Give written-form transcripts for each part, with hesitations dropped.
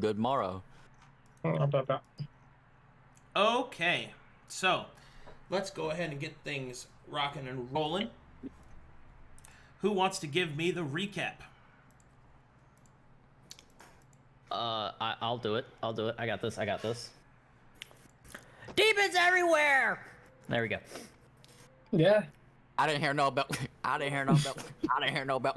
Good morrow. Okay, so let's go ahead and get things rocking and rolling. Who wants to give me the recap? I'll do it. I'll do it. I got this. I got this. Demons everywhere! There we go. Yeah. I didn't hear no bell. I didn't hear no bell. I didn't hear no bell.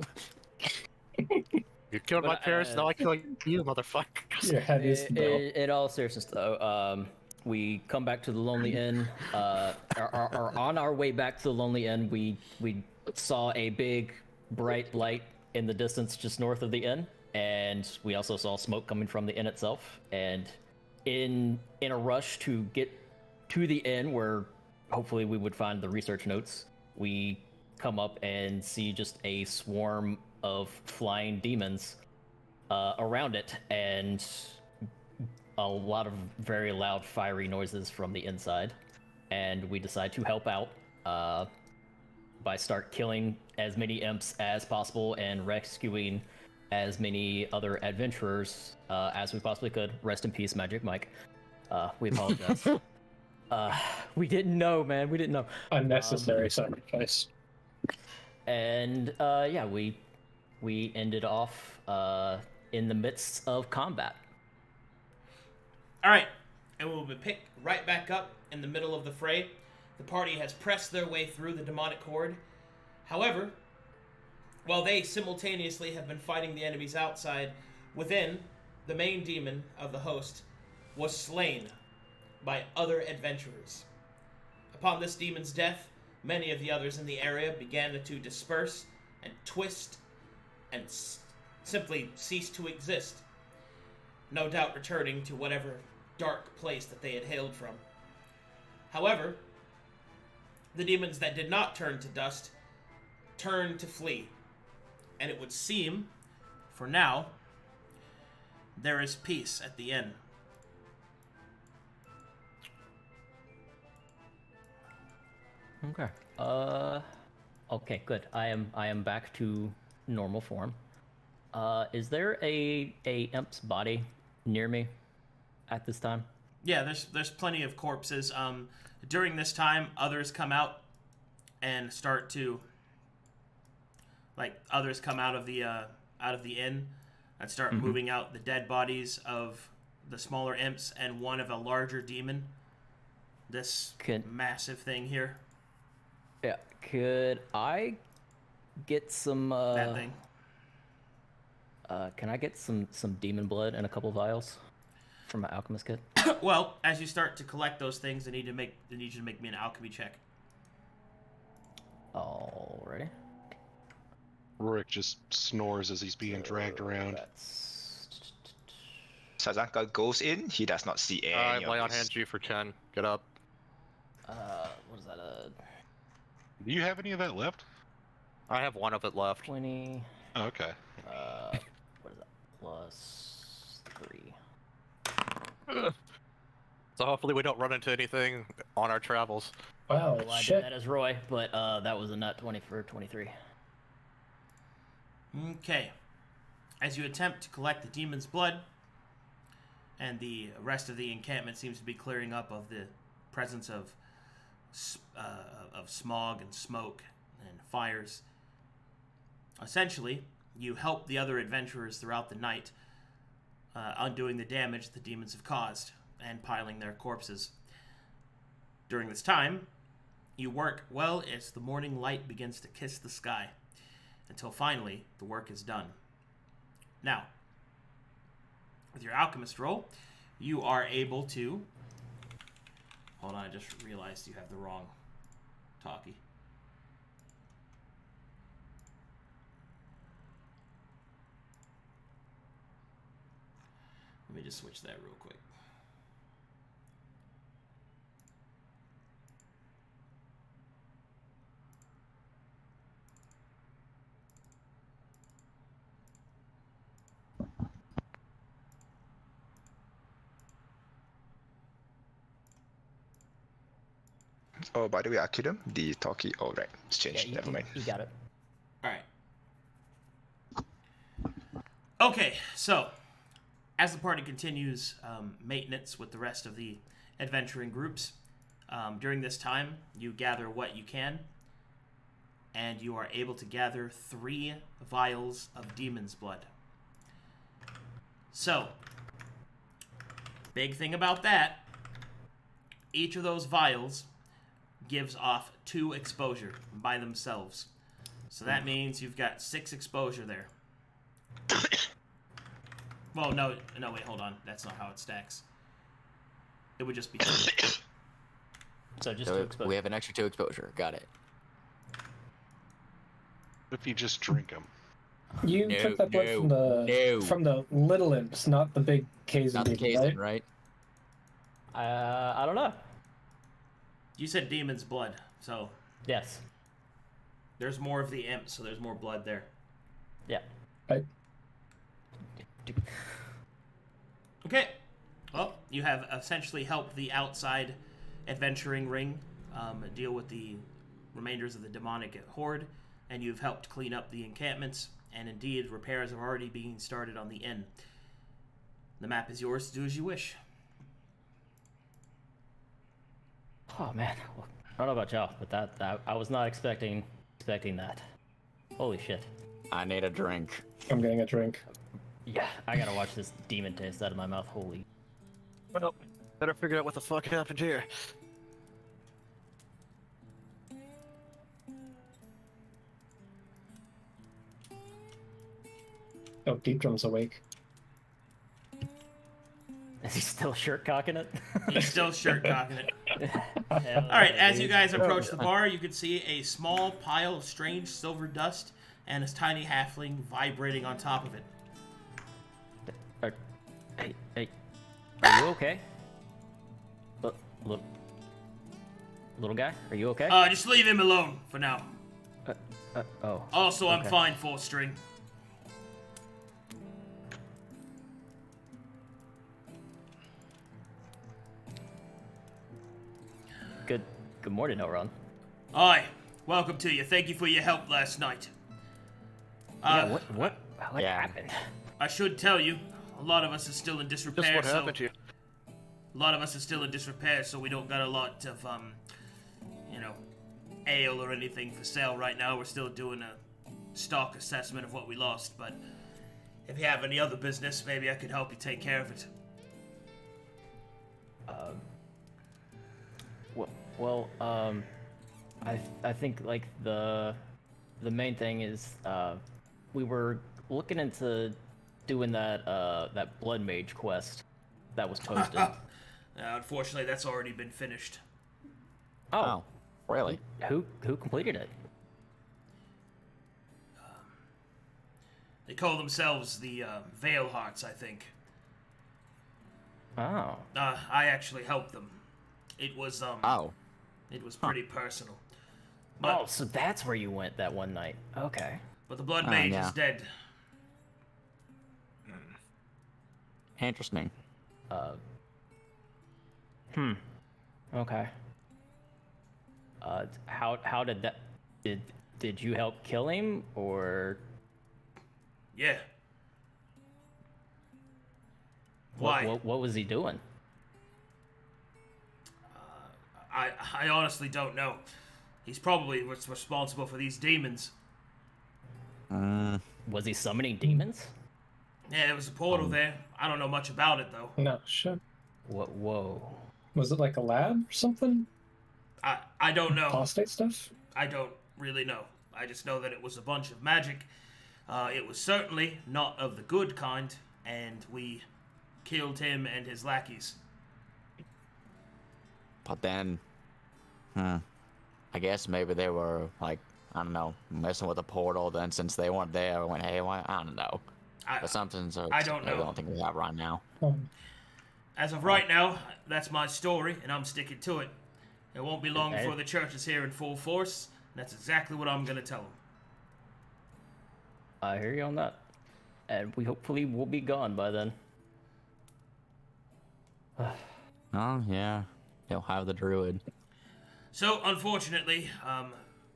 You killed my parents, now I kill you, motherfuckers. Your head is the bell. In all seriousness, though, we come back to the Lonely Inn. On our way back to the Lonely Inn, we saw a big, bright light in the distance just north of the inn, and we also saw smoke coming from the inn itself. And in a rush to get to the inn, where hopefully we would find the research notes, we come up and see just a swarm of flying demons around it, and a lot of very loud, fiery noises from the inside. And we decide to help out by start killing as many imps as possible and rescuing as many other adventurers as we possibly could. Rest in peace, Magic Mike. We apologize. We didn't know, man. We didn't know. Unnecessary sacrifice. And yeah, we ended off in the midst of combat. All right, and we'll be picked right back up in the middle of the fray. The party has pressed their way through the demonic horde. However, while they simultaneously have been fighting the enemies outside, within, the main demon of the host was slain by other adventurers. Upon this demon's death, many of the others in the area began to disperse and twist and simply cease to exist, no doubt returning to whatever dark place that they had hailed from. However, the demons that did not turn to dust turned to flee, and it would seem, for now, there is peace at the inn. Okay. Okay, good. I am back to normal form. Is there a imp's body near me at this time? Yeah, there's plenty of corpses. During this time, others come out and start to, like, others come out of the inn and start moving out the dead bodies of the smaller imps and one of a larger demon. This massive thing here. Yeah, could I get some that thing. Can I get some demon blood and a couple vials from my alchemist kit? Well, as you start to collect those things, I need you to make me an alchemy check. Alrighty. Roric just snores as he's being dragged around. Sazanka goes in. He does not see any. I lay on hand you for 10. Get up. What is that? Do you have any of that left? I have one of it left. 20. Oh, okay. What is that? Plus 3. So hopefully we don't run into anything on our travels. Wow, Well, I shit. did that as Roy, but that was a nut 20 for 23. Okay. As you attempt to collect the demon's blood, and the rest of the encampment seems to be clearing up of the presence of smog and smoke and fires. Essentially, you help the other adventurers throughout the night, undoing the damage the demons have caused and piling their corpses. During this time, you work well as the morning light begins to kiss the sky, until finally the work is done. Now, with your alchemist roll, you are able to... Hold on, I just realized you have the wrong talkie. Let me just switch that real quick. Oh, by the way, Arcadum, the talkie. Oh, right. It's changed. Never mind. You got it. Alright. Okay, so as the party continues maintenance with the rest of the adventuring groups, during this time, you gather what you can, and you are able to gather 3 vials of demon's blood. So, big thing about that, each of those vials gives off 2 exposure by themselves. So that means you've got 6 exposure there. Well, no, wait, hold on. That's not how it stacks. It would just be 2. So just So 2 exposure. we have an extra 2 exposure. Got it. If you just drink them. You No, took that blood no, from the little imps, not the big K's Not the and case, right? right? I don't know. You said demon's blood, so Yes. there's more of the imp, so there's more blood there. Yeah. Right. Okay. Well, you have essentially helped the outside adventuring ring deal with the remainders of the demonic horde, and you've helped clean up the encampments, and indeed, repairs are already being started on the inn. The map is yours to do as you wish. Oh man, well, I don't know about y'all, but that I was not expecting that. Holy shit. I need a drink. I'm getting a drink. Yeah, I gotta watch this demon taste out of my mouth. Holy. Well, better figure out what the fuck happened here. Oh, Deep Drum's awake. Is he still shirt cocking it? He's still shirt cocking it. Hell All right, yeah, as you dude. guys approach the bar, you can see a small pile of strange silver dust and a tiny halfling vibrating on top of it. Hey, are you okay? Look, little guy, are you okay? Just leave him alone for now. Oh. Also, I'm okay. fine, 4th string. Good morning, Elron. Aye, welcome to you. Thank you for your help last night. Yeah, what Yeah. happened? I should tell you, a lot of us is still in Just disrepair. what So happened to you? a lot of us is still in disrepair, so we don't got a lot of ale or anything for sale right now. We're still doing a stock assessment of what we lost, but if you have any other business, maybe I could help you take care of it. I think like the main thing is we were looking into doing that blood mage quest that was posted. Unfortunately, that's already been finished. Oh, really? Who completed it? They call themselves the Veil Hearts, I think. Oh. I actually helped them. It was Oh. it was pretty personal. But, Oh, so that's where you went that one night. Okay. but the Blood Oh, Mage yeah. is dead. Interesting. Okay. How did that did you help kill him or Yeah. Why? what was he doing? I honestly don't know. He's probably responsible for these demons. Was he summoning demons? Yeah, there was a portal there. I don't know much about it, though. No, shit. Whoa. Was it like a lab or something? I don't know. Prostate stuff? I don't really know. I just know that it was a bunch of magic. It was certainly not of the good kind, and we killed him and his lackeys. But then, I guess maybe they were like, I don't know, messing with the portal. Then since they weren't there, I went, hey, why? I don't know. But something's I don't know. I don't think we have right now. As of right now, that's my story, and I'm sticking to it. It won't be long before the church is here in full force, and that's exactly what I'm going to tell them. I hear you on that. And we hopefully will be gone by then. Oh, yeah. They'll have the druid. So, unfortunately,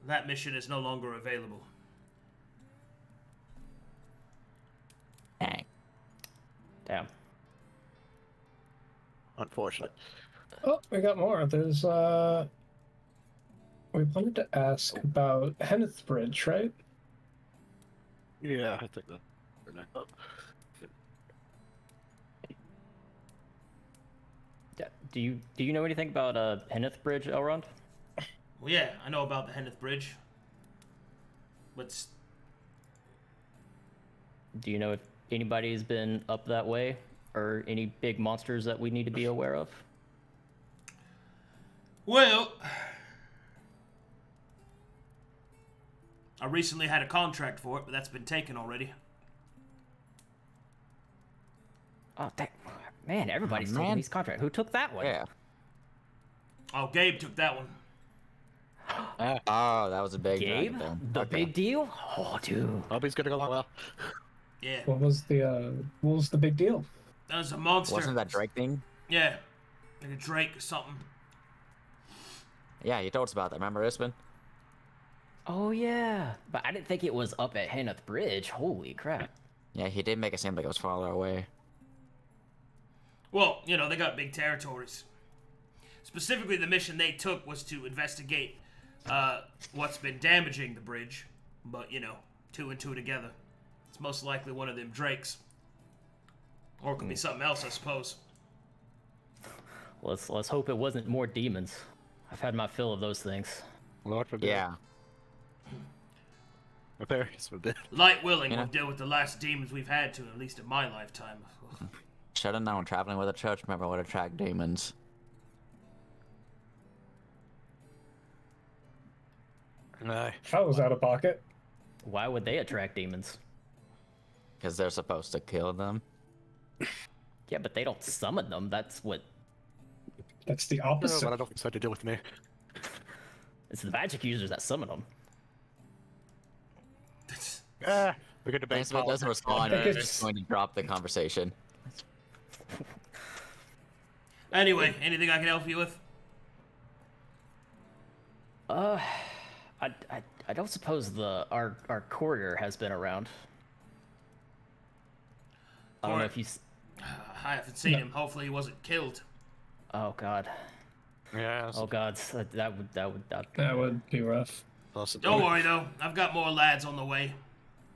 that mission is no longer available. Dang. Damn. Unfortunate. Oh, we got more. There's we wanted to ask about Henneth Bridge, right? Yeah, I think that. Do you know anything about Henneth Bridge, Elrond? Well, yeah, I know about the Henneth Bridge. But Do you know if anybody's been up that way, or any big monsters that we need to be aware of? well, I recently had a contract for it, but that's been taken already. Oh, man, everybody's taking these contracts. Who took that one? Yeah. Oh, Gabe took that one. Oh, that was a big Gabe? dragon thing. The Okay. big deal? Oh, dude. Hope he's gonna go along well. Yeah, What was the big deal? that was a monster. Wasn't that Drake thing? Yeah, like a Drake or something. Yeah, you told us about that. Remember, Espen? Oh, yeah. But I didn't think it was up at Henneth Bridge. Holy crap. Yeah, he did make it seem like it was farther away. Well, you know, they got big territories. Specifically, the mission they took was to investigate what's been damaging the bridge. But, you know, 2 and 2 together. It's most likely one of them Drakes. Or it could be something else, I suppose. Let's hope it wasn't more demons. I've had my fill of those things. Lord forbid. Yeah. Repairs forbid. Light willing, Yeah. we'll deal with the last demons we've had to, at least in my lifetime. Should have known traveling with a church member would attract demons. Aye. That was out of pocket. Why would they attract demons? Because they're supposed to kill them. Yeah, but they don't summon them. That's what... That's the No, opposite. but I don't think so to deal with me. It's the magic users that summon them. We could debate. Lancebit doesn't politics. respond. I think I'm it's- just going to drop the conversation. Anyway, anything I can help you with? I don't suppose our courier has been around. I don't know if he's... I haven't seen him. Hopefully he wasn't killed. Oh god. Yeah. Oh god. That Would be rough. Don't worry, though. I've got more lads on the way.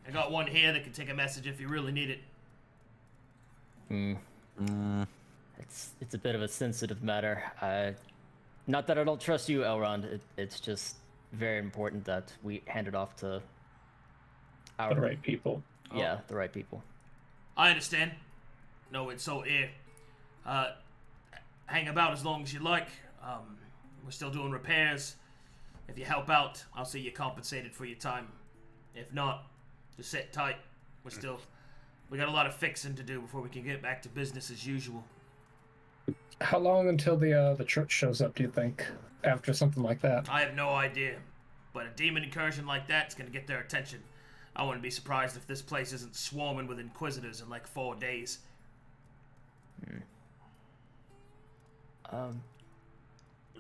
I got one here that can take a message if you really need it. It's a bit of a sensitive matter. Not that I don't trust you, Elrond. It's just very important that we hand it off to our... The right people. Yeah, the right people. I understand. No, it's so here. Hang about as long as you like. We're still doing repairs. If you help out, I'll see you compensated for your time. If not, just sit tight. We got a lot of fixing to do before we can get back to business as usual. How long until the church shows up, do you think? After something like that? I have no idea. But a demon incursion like that's gonna get their attention. I wouldn't be surprised if this place isn't swarming with inquisitors in like 4 days.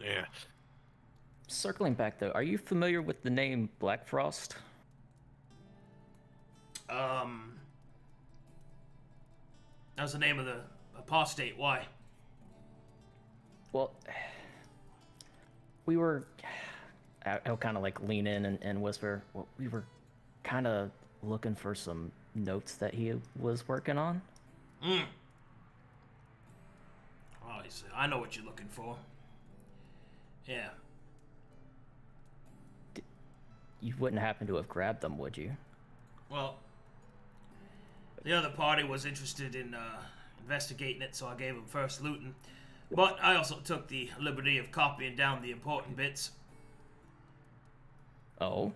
Yeah. Circling back though, are you familiar with the name Black Frost? That was the name of the apostate. Why? Well, we were... I'll kind of like lean in and whisper. Well, we were kind of looking for some notes that he was working on. Oh, I see. I know what you're looking for. Yeah. You wouldn't happen to have grabbed them, would you? Well, the other party was interested in investigating it, so I gave them first looting. But I also took the liberty of copying down the important bits. Oh?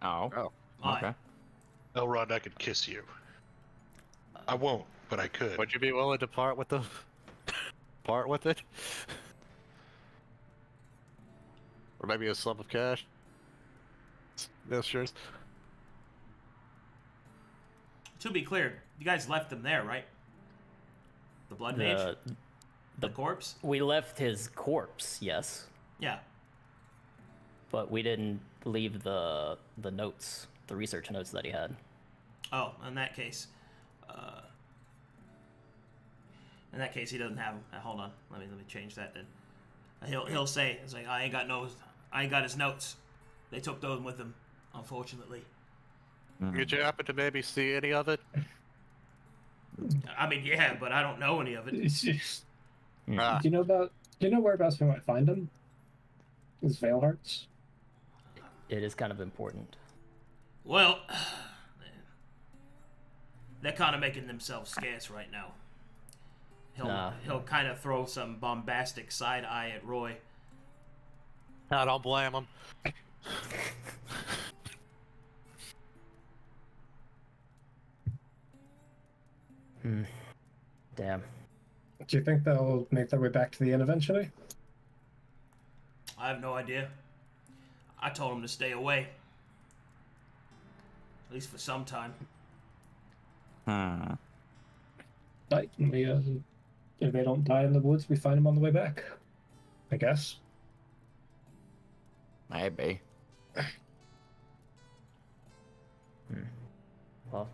Oh. Oh. Aye. Okay. Elrond, I could kiss you. I won't, but I could. Would you be willing to part with it? Or maybe a slump of cash? Yes, sure. To be clear, you guys left them there, right? The blood mage? The corpse? We left his corpse, yes. Yeah. But we didn't leave the notes, the research notes that he had. Oh, in that case. In that case, he doesn't have them. Hold on, let me change that then. He'll say, it's like, I ain't got his notes. They took those with them, unfortunately. Did you happen to maybe see any of it? I mean, yeah, but I don't know any of it. Do you know whereabouts we might find him? His veil hearts. It is kind of important. Well, they're kind of making themselves scarce right now. He'll kind of throw some bombastic side eye at Roy. I don't blame him. Damn. Do you think they'll make their way back to the inn eventually? I have no idea. I told them to stay away. At least for some time. Right. If they don't die in the woods, we find them on the way back. I guess. Maybe. Well,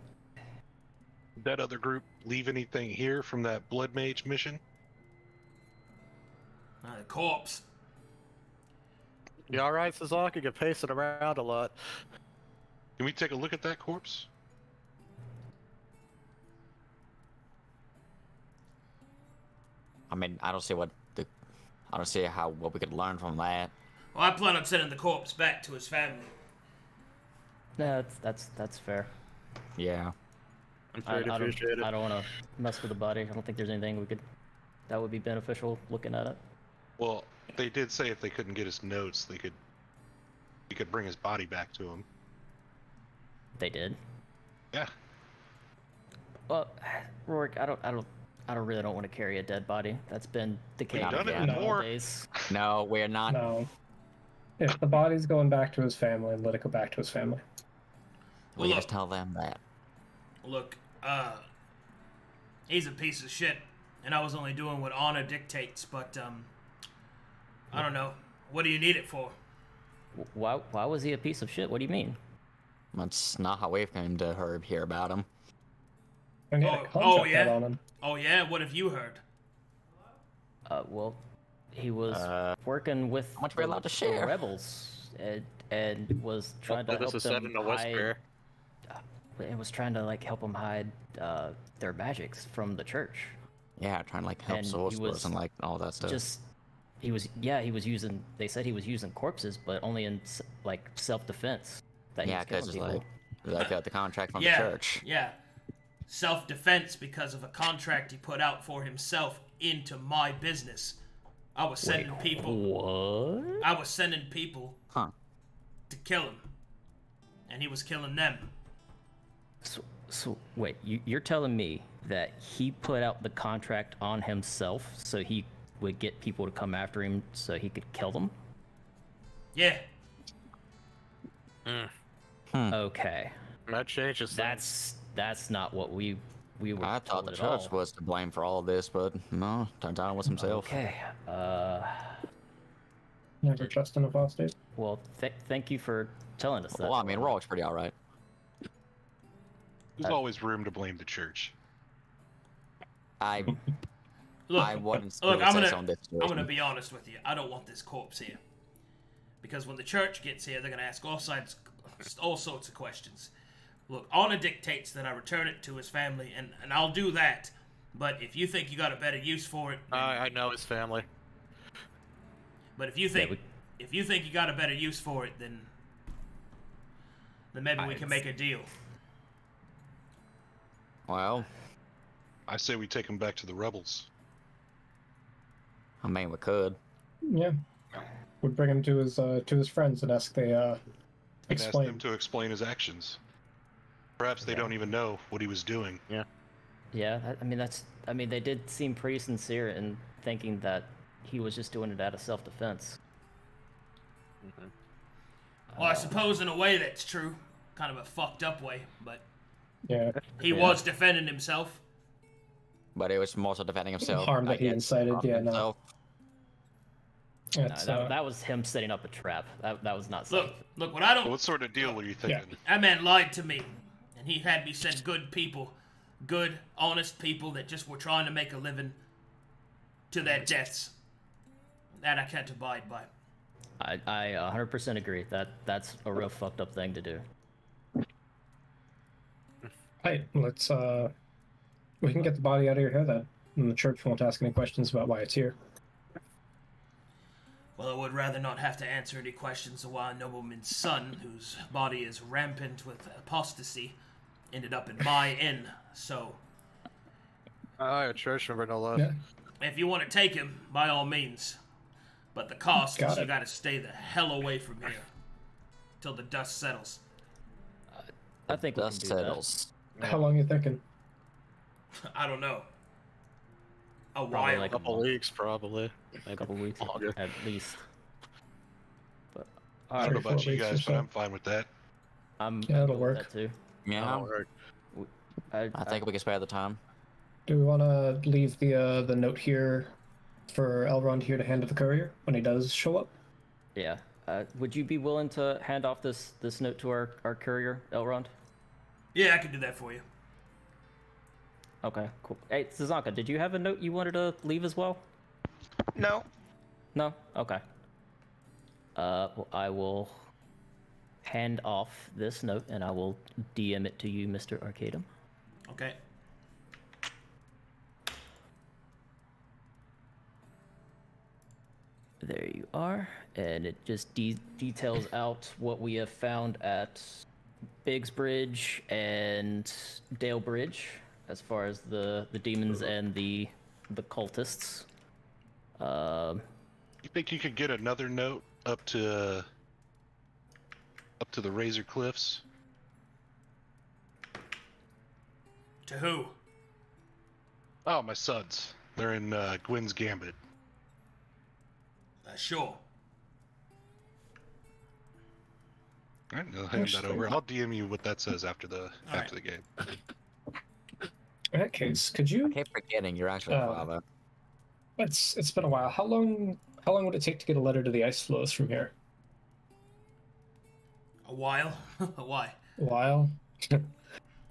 Did that other group leave anything here from that Blood Mage mission? The corpse. You alright, Sazanka? You're pacing around a lot. Can we take a look at that corpse? I mean, I don't see what we could learn from that. Well, I plan on sending the corpse back to his family. yeah, that's fair. Yeah. I don't want to mess with the body. I don't think there's anything that would be beneficial looking at it. Well, they did say if they couldn't get his notes, you could bring his body back to him. They did. Yeah. Well, Roric, I really don't want to carry a dead body. That's been decaying done it for before. days. No, we're not. No. If the body's going back to his family, let it go back to his family. We just tell them that. Look, he's a piece of shit, and I was only doing what honor dictates, but, I don't know. What do you need it for? Why was he a piece of shit? What do you mean? That's not how we came to hear about him. And he had a contract out on him. Oh, yeah? What have you heard? Well, he was working with How much are we allowed to share? the rebels and was trying to help them hide. It was trying to help them hide their magics from the church. Yeah, trying to help And he sorcerers was and all that stuff. He was using. They said he was using corpses, but only in self-defense. Yeah, because it's the contract from Yeah, the church. yeah. Self-defense because of a contract he put out for himself into my business. I was sending people. What? I was sending people to kill him, and he was killing them. So wait, you're telling me that he put out the contract on himself so he would get people to come after him so he could kill them? Yeah. Okay. That changes things. That's not what we were I thought told the at church all. was to blame for all of this, but no, turns out it was himself. Okay. Never trust an apostate. Well, thank you for telling us that. Well, I mean, Roric's pretty alright. There's always room to blame the church. I Look, wouldn't look, really I'm say gonna so in this I'm gonna situation. be honest with you. I don't want this corpse here, because when the church gets here, they're gonna ask all sorts of questions. Look, honor dictates that I return it to his family, and I'll do that. But if you think you got a better use for it, then, I know his family. but if you think you got a better use for it, then maybe we can make a deal. Well, I say we take him back to the rebels. I mean, we could. Yeah. We'd bring him to his friends and ask they And ask explain. them to explain his actions. Perhaps they don't even know what he was doing. Yeah, I mean, they did seem pretty sincere in thinking that he was just doing it out of self-defense. Well, I suppose in a way that's true. Kind of a fucked up way, but Yeah. he was defending himself. But it was more so defending himself. Harm that I he guess, incited, harm yeah, no. himself. It's, That was him setting up a trap. That was not safe. Look, what I don't... What sort of deal were you thinking? That man lied to me, and he had me send good people, good, honest people that just were trying to make a living to their deaths. That I can't abide by. I 100% agree. That's a real fucked up thing to do. Right, let's we can get the body out of your hair then. And the church won't ask any questions about why it's here. Well, I would rather not have to answer any questions of why a nobleman's son, whose body is rampant with apostasy, ended up in my inn. So, A church member, no less. Yeah. if you want to take him, by all means. But the cost Got is you it. got to stay the hell away from here till the dust settles. I think we can Dust do that. settles. How long are you thinking? I don't know. A Probably while. like A couple weeks, probably. A couple weeks Longer. at least. But I don't know about 3-4 you weeks or guys, but so. I'm fine with that. I'm Yeah, that'll cool with work. that too. Yeah, That'll work. I think we can spare the time. Do we want to leave the note here for Elrond here to hand to the courier when he does show up? Yeah. Would you be willing to hand off this note to our courier, Elrond? Yeah, I can do that for you. Okay, cool. Hey, Sazanka, did you have a note you wanted to leave as well? No. No? Okay. Well, I will hand off this note and I will DM it to you, Mr. Arcadum. Okay. There you are. And it just details out what we have found at Biggs Bridge and Dale Bridge as far as the demons and the cultists. You think you could get another note up to the Razor Cliffs? To who? Oh, my sons. They're in Gwyn's Gambit. Sure. All right, I'll hand that over. I'll DM you what that says after the game. In that case, could you? I keep forgetting you're actually a father. It's been a while. How long would it take to get a letter to the ice flows from here? A while? Why? A while.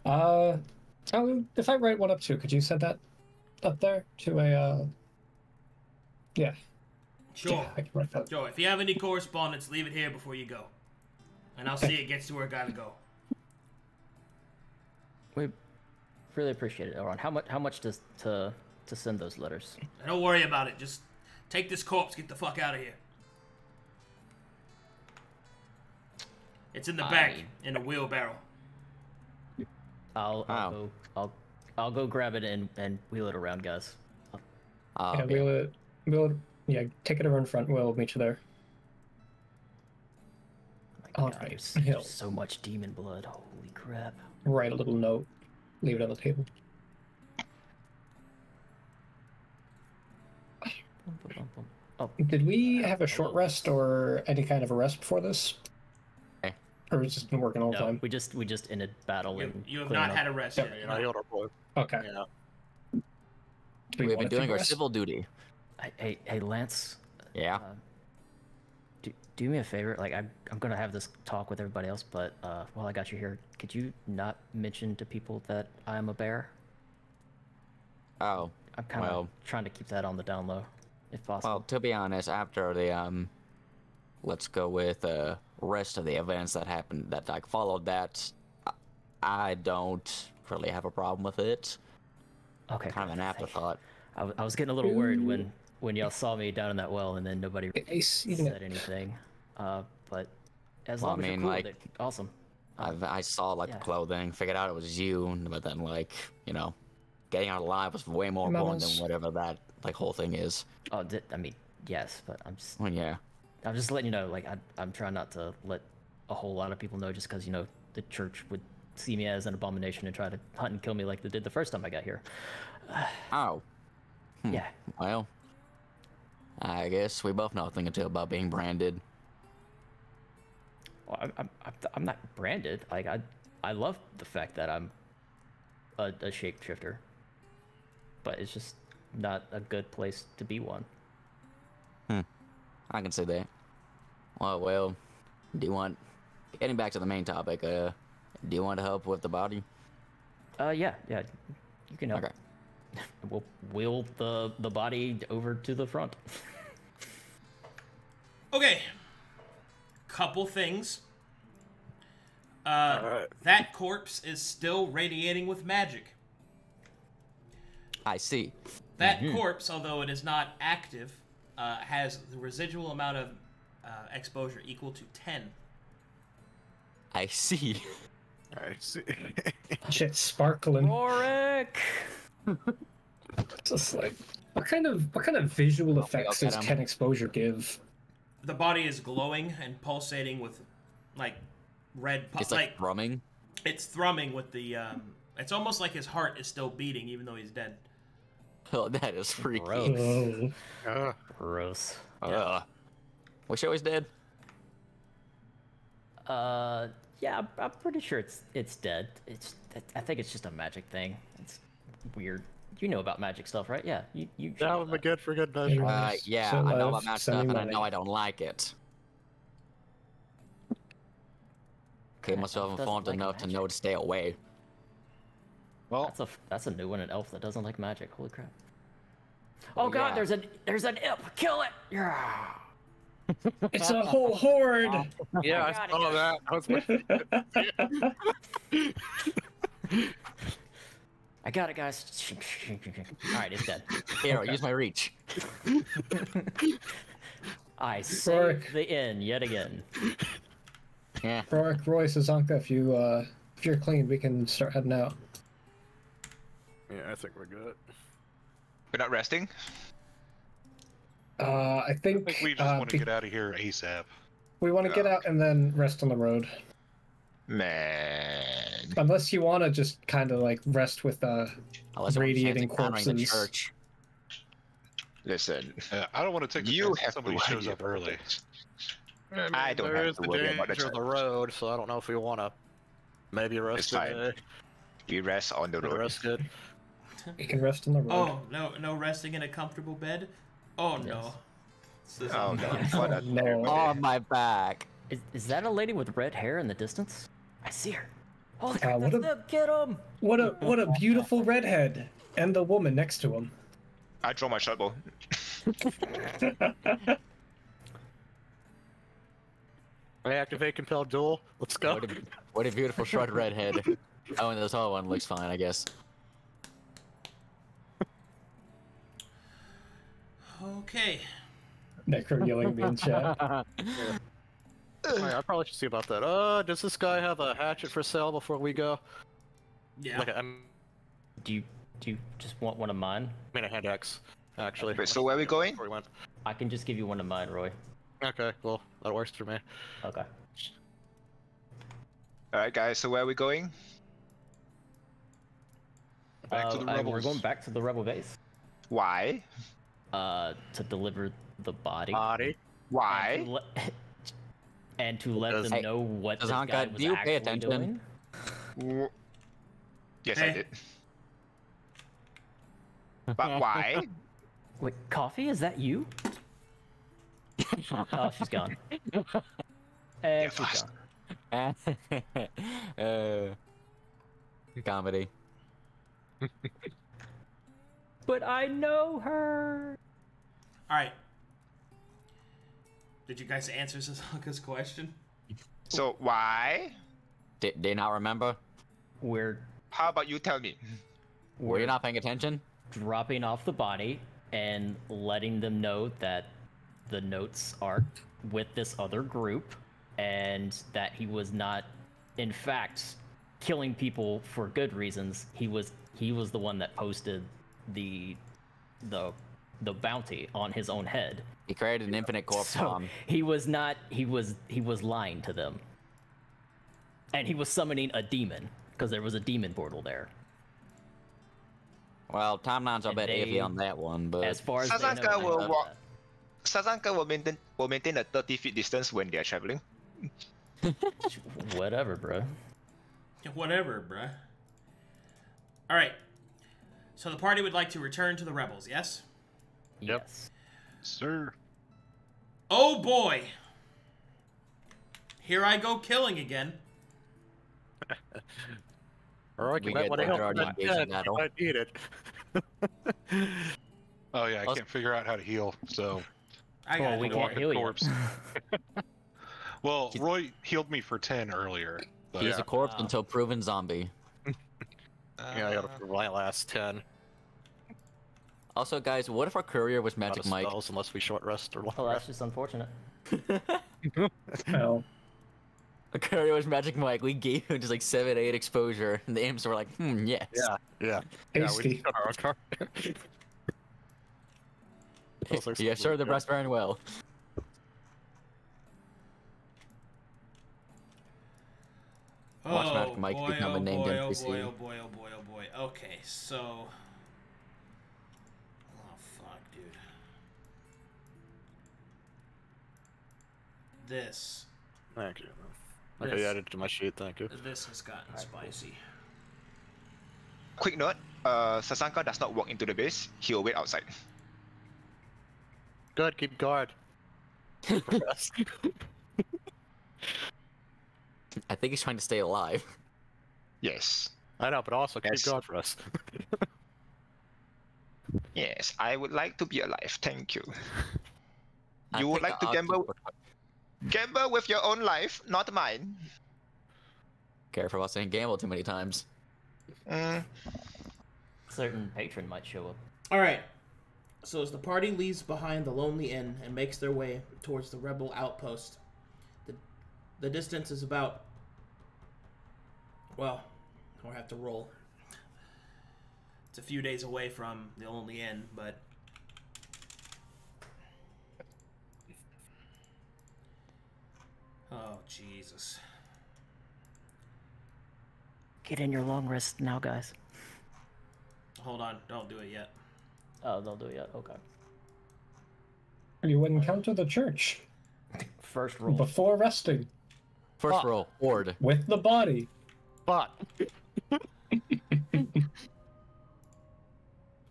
If I write one up too, could you send that up there to a? Yeah. Sure. Yeah, I can write that. Sure. If you have any correspondence, leave it here before you go. And I'll see it gets to where it gotta go. We really appreciate it, Elrond. How much does to send those letters? Don't worry about it. Just take this corpse, get the fuck out of here. It's in the back, in a wheelbarrow. I'll go grab it and wheel it around, guys. Yeah, we'll take it over in front. We'll meet you there. Oh my All God, right. there's He'll so much demon blood. Holy crap. write a little note, leave it on the table. Oh, Did we have a short rest or any kind of a rest before this? Or has it just been working all the no, time? we just ended battle and You have clearing not up. had a rest Yep. yet. I healed our boy. Okay. Yeah. Do We've been want to doing take a our rest? civil duty. Hey, Lance. Yeah. Do me a favor. Like, I'm gonna have this talk with everybody else, but while I got you here, could you not mention to people that I'm a bear? Oh. I'm kind of Well- trying to keep that on the down low, if possible. Well, to be honest, after the let's go with rest of the events that happened that like followed that, I don't really have a problem with it. Okay. Kind of an good. afterthought. I was getting a little worried when y'all saw me down in that well, and then nobody Ace, you said anything. But as Well, long I as you're mean, cool like, with it, awesome. I saw like yeah. the clothing, figured out it was you, but then like getting out alive was way more important Mamas. than whatever that like whole thing is. Oh, I mean, yes, but I'm just Well, yeah. I'm just letting you know. Like, I'm trying not to let a whole lot of people know, just because the church would see me as an abomination and try to hunt and kill me like they did the first time I got here. Oh. Yeah. Well, I guess we both know a thing or two about being branded. Well, I'm not branded. Like, I love the fact that I'm a shapeshifter, but it's just not a good place to be one. I can see that. Well, do you want, getting back to the main topic, do you want to help with the body? Yeah, you can help. Okay. we'll wheel the body over to the front. Okay. Couple things. Alright. That corpse is still radiating with magic. I see. That corpse, although it is not active, has the residual amount of exposure equal to 10. I see. I see. Shit, sparkling. Roric! Just like, what kind of visual effects get does him. 10 exposure give? The body is glowing and pulsating with, like, red... It's like thrumming. It's thrumming with the... It's almost like his heart is still beating, even though he's dead. Oh, that is freaky. Gross. Oh. Gross. Wish I was dead. Yeah, I'm pretty sure it's dead. I think it's just a magic thing. It's weird. You know about magic stuff, right? Yeah, you should That know would be good for good measure. Yeah, So I know I've about match sent stuff, you and I money. know I don't like it. Okay, That myself elf informed doesn't like enough to know to stay away. Well, That's a new one, an elf that doesn't like magic. Holy crap! Oh god, yeah. there's an imp! Kill it! Yeah. It's a whole horde! yeah, I got it, saw that. I was like, I got it, guys. All right, it's dead. Here, I'll use my reach. I saved the inn yet again. Yeah. Roric, Roy, Sazanka, if you're clean, we can start heading out. yeah, I think we're good. We're not resting? I think I think we just want to get out of here ASAP. we want to get out and then rest on the road. Man. Unless you want to just kind of like rest with Unless I'm radiating encountering the corpses. church. Listen, I don't want to take the you chance that have somebody to shows up early. I don't there have is to the worry about the danger of the church. road, so I don't know if we want to maybe rest It's fine. today. We rest on the The road. rest good. You can rest on the road. Oh, no resting in a comfortable bed? Oh, no. This is- Oh no, what a No. terrible On day. my back. Is that a lady with red hair in the distance? I see her. Holy crap, what that's a- them! Get him! What a beautiful redhead, and the woman next to him. I draw my short bow. I activate compel duel. Let's go. What a beautiful short redhead. Oh, and this other one looks fine, I guess. Okay. Necro yelling at me in chat. I probably should see about that. Does this guy have a hatchet for sale before we go? Yeah. Like, I Do you just want one of mine? mean a hand axe, actually. Wait, so where are we going? Before we went. I can just give you one of mine, Roy. Okay, well, that works for me. Okay. Alright guys, so where are we going? Back to the We're rebels. going back to the rebel base. Why? To deliver the body. Body. Why? And to let Because- them know what this Sazanka, guy was do you pay actually attention? doing. Yes, I Hey. did. But why? Wait, coffee? Is that you? Oh, she's gone. And she's fast. gone. Comedy. But I know her. All right. Did you guys answer Sazanka's question? So why? Did they not remember? We're How about you tell me? Were you not paying attention? dropping off the body and letting them know that the notes are with this other group and that he was not, in fact, killing people for good reasons. He was the one that posted the bounty on his own head. He created an infinite corpse So bomb. he was not. He was lying to them, and he was summoning a demon because there was a demon portal there. Well, timelines are a And bit they- iffy on that one, but As far as they know, Sazanka I will know walk. that. Sazanka will maintain a 30-feet distance when they are traveling. Whatever, bro. Whatever, bruh. All right. So the party would like to return to the rebels, yes? Yep. Yes. Sir. Oh boy! Here I go killing again. Or I We can get what the help third from that engagement dead, battle. I need it. Oh yeah, I can't figure out how to heal, so I got we it. can't walking heal you. corpse. Well, Roy healed me for 10 earlier. But He's a corpse until proven zombie. Yeah, I got for my last 10. Also, guys, what if our courier was Out Magic of Mike? spells unless we short rest or long Oh, that's rest. just unfortunate. Well, A courier was Magic Mike. We gave him just like 7-8 exposure, and the imps were like, yes. Yeah. Yeah, we tasty. just got our own card. Yeah, sure, the breast very well. Watch Magic Mike boy, become oh a named boy, oh NPC. boy, oh boy, oh boy, oh boy. Okay, so... Oh, fuck, dude. This. Thank you. Okay, add it to my sheet, thank you. This has gotten spicy. Quick note, Sazanka does not walk into the base. He will wait outside. Good, keep guard. I think he's trying to stay alive. Yes. I know, but also keep Yes. guard for us. Yes, I would like to be alive. Thank you. I You would think like to I'll gamble? keep- Gamble with your own life, not mine. Careful about saying gamble too many times. Certain patron might show up. Alright. So as the party leaves behind the lonely inn and makes their way towards the rebel outpost, the distance is about... Well, I'll have to roll. It's a few days away from the lonely inn, but... Oh, Jesus. Get in your long rest now, guys. Hold on, don't do it yet. Oh, they'll do it yet. Okay. You would encounter the church First roll. before resting First roll, Horde. with the body. But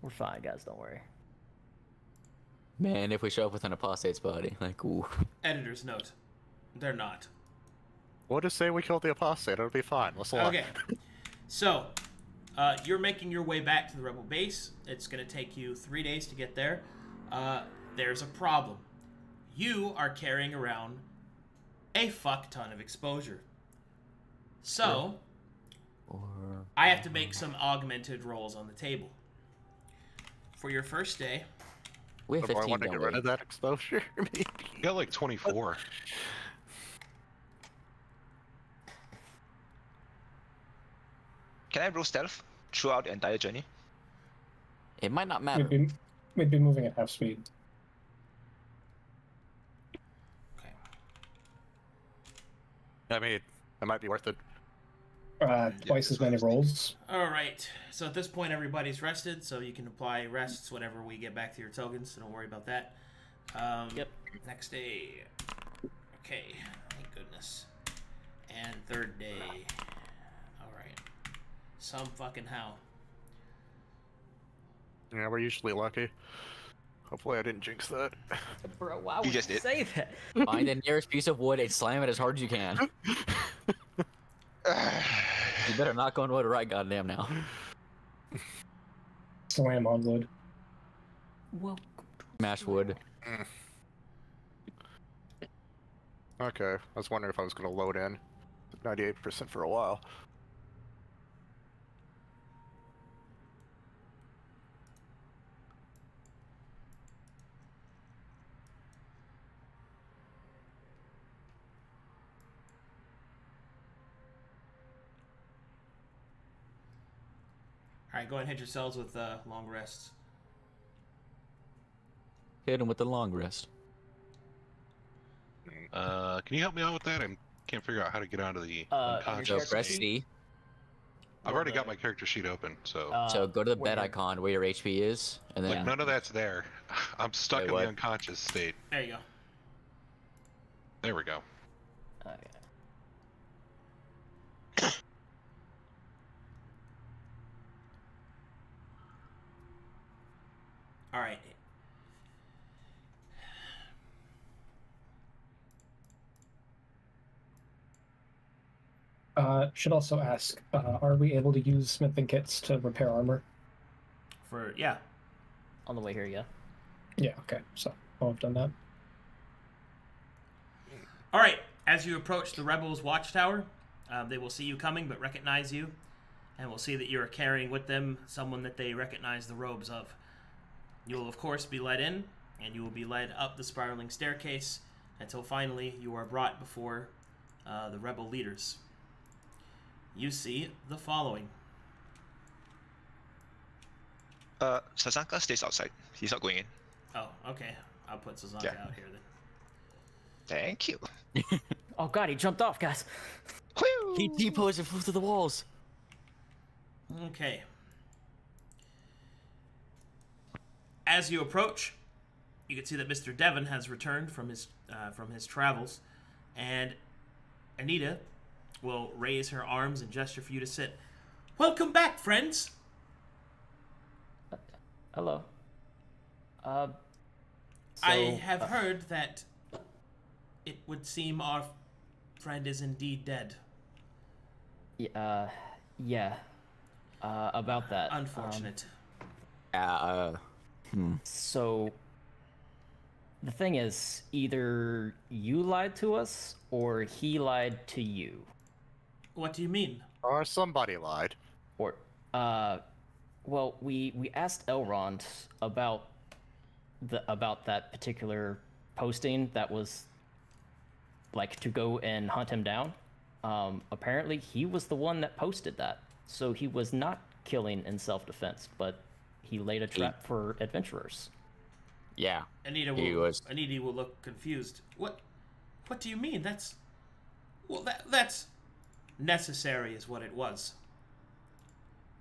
We're fine, guys. Don't worry. Man, if we show up with an apostate's body, like, ooh. Editor's note. They're not. we'll just say we killed the apostate, it'll be fine. Let's look. Okay. So, you're making your way back to the rebel base. It's going to take you 3 days to get there. There's a problem. You are carrying around a fuck ton of exposure. So, I have to make some augmented rolls on the table. For your first day, We have Do I 15, want to don't get rid we? of that exposure? Maybe. you got like 24. Can I roll stealth throughout the entire journey? It might not matter. We'd be moving at half speed. okay. I mean, it might be worth it. Twice as many rolls. All right. So at this point, everybody's rested, so you can apply rests whenever we get back to your tokens. So don't worry about that. Yep. Next day. Okay. Thank goodness. And third day. All right. Some fucking how. Yeah, we're usually lucky. Hopefully I didn't jinx that. Bro, why You would just you did. say that? Find the nearest piece of wood and slam it as hard as you can. You better knock on wood right goddamn now. Slam on wood. Welcome. Smash wood. Okay, I was wondering if I was going to load in. 98% for a while. All right. Go ahead and hit yourselves with long rests. Hit him with the long rest. Can you help me out with that? I can't figure out how to get onto the your unconscious So character press state. C. I've already got my character sheet open, so So go to the bed where- icon where your HP is, and then like none of that's there. I'm stuck Wait, in what? the unconscious state. There you go. There we go. Okay. All right. Should also ask, are we able to use smithing kits to repair armor? Yeah. On the way here, yeah. Yeah, okay. So, I've done that. All right. As you approach the rebels' watchtower, they will see you coming, but recognize you, and will see that you are carrying with them someone that they recognize the robes of. You will, of course, be led in, and you will be led up the spiraling staircase until finally you are brought before the rebel leaders. You see the following. Sazanka stays outside. He's not going in. Oh, okay. I'll put Sazanka Yeah. out here then. Thank you. Oh god, he jumped off, guys. He T-posed and flew through the walls. Okay. As you approach, you can see that Mr. Devon has returned from his travels, and Anita will raise her arms and gesture for you to sit. Welcome back, friends. Hello. I have heard that it would seem our friend is indeed dead. Yeah. About that. Unfortunate. So, the thing is, either you lied to us, or he lied to you. What do you mean? Or somebody lied. Or, well, we asked Elrond about that particular posting that was, like, to go and hunt him down. Apparently, he was the one that posted that. So he was not killing in self-defense, but he laid a trap for adventurers. Yeah. Anita will look confused. What do you mean? That's necessary is what it was.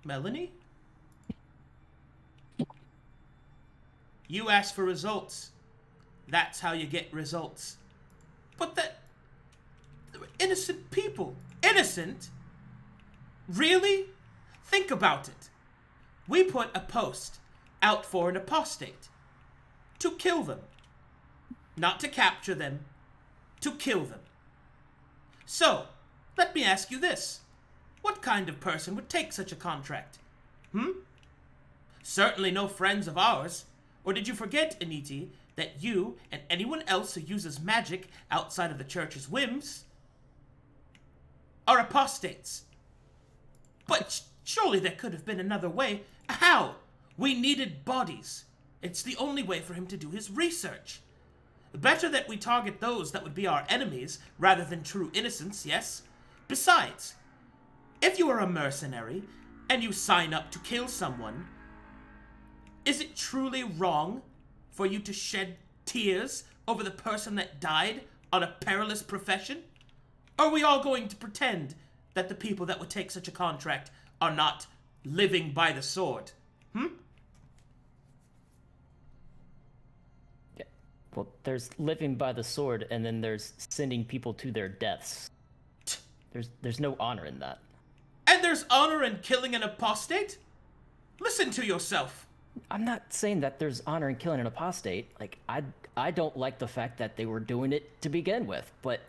Melanie? You asked for results. That's how you get results. But they were innocent people. Innocent? Really? Think about it. We put a post out for an apostate. To kill them. Not to capture them. To kill them. So, let me ask you this. What kind of person would take such a contract? Certainly no friends of ours. Or did you forget, Aniti, that you and anyone else who uses magic outside of the church's whims are apostates? But surely there could have been another way. How? We needed bodies. It's the only way for him to do his research. Better that we target those that would be our enemies rather than true innocents, yes? Besides, if you are a mercenary and you sign up to kill someone, is it truly wrong for you to shed tears over the person that died on a perilous profession? Are we all going to pretend that the people that would take such a contract are not living by the sword? Yeah. Well, there's living by the sword, and then there's sending people to their deaths. There's no honor in that. And there's honor in killing an apostate? Listen to yourself. I'm not saying that there's honor in killing an apostate. Like, I don't like the fact that they were doing it to begin with, but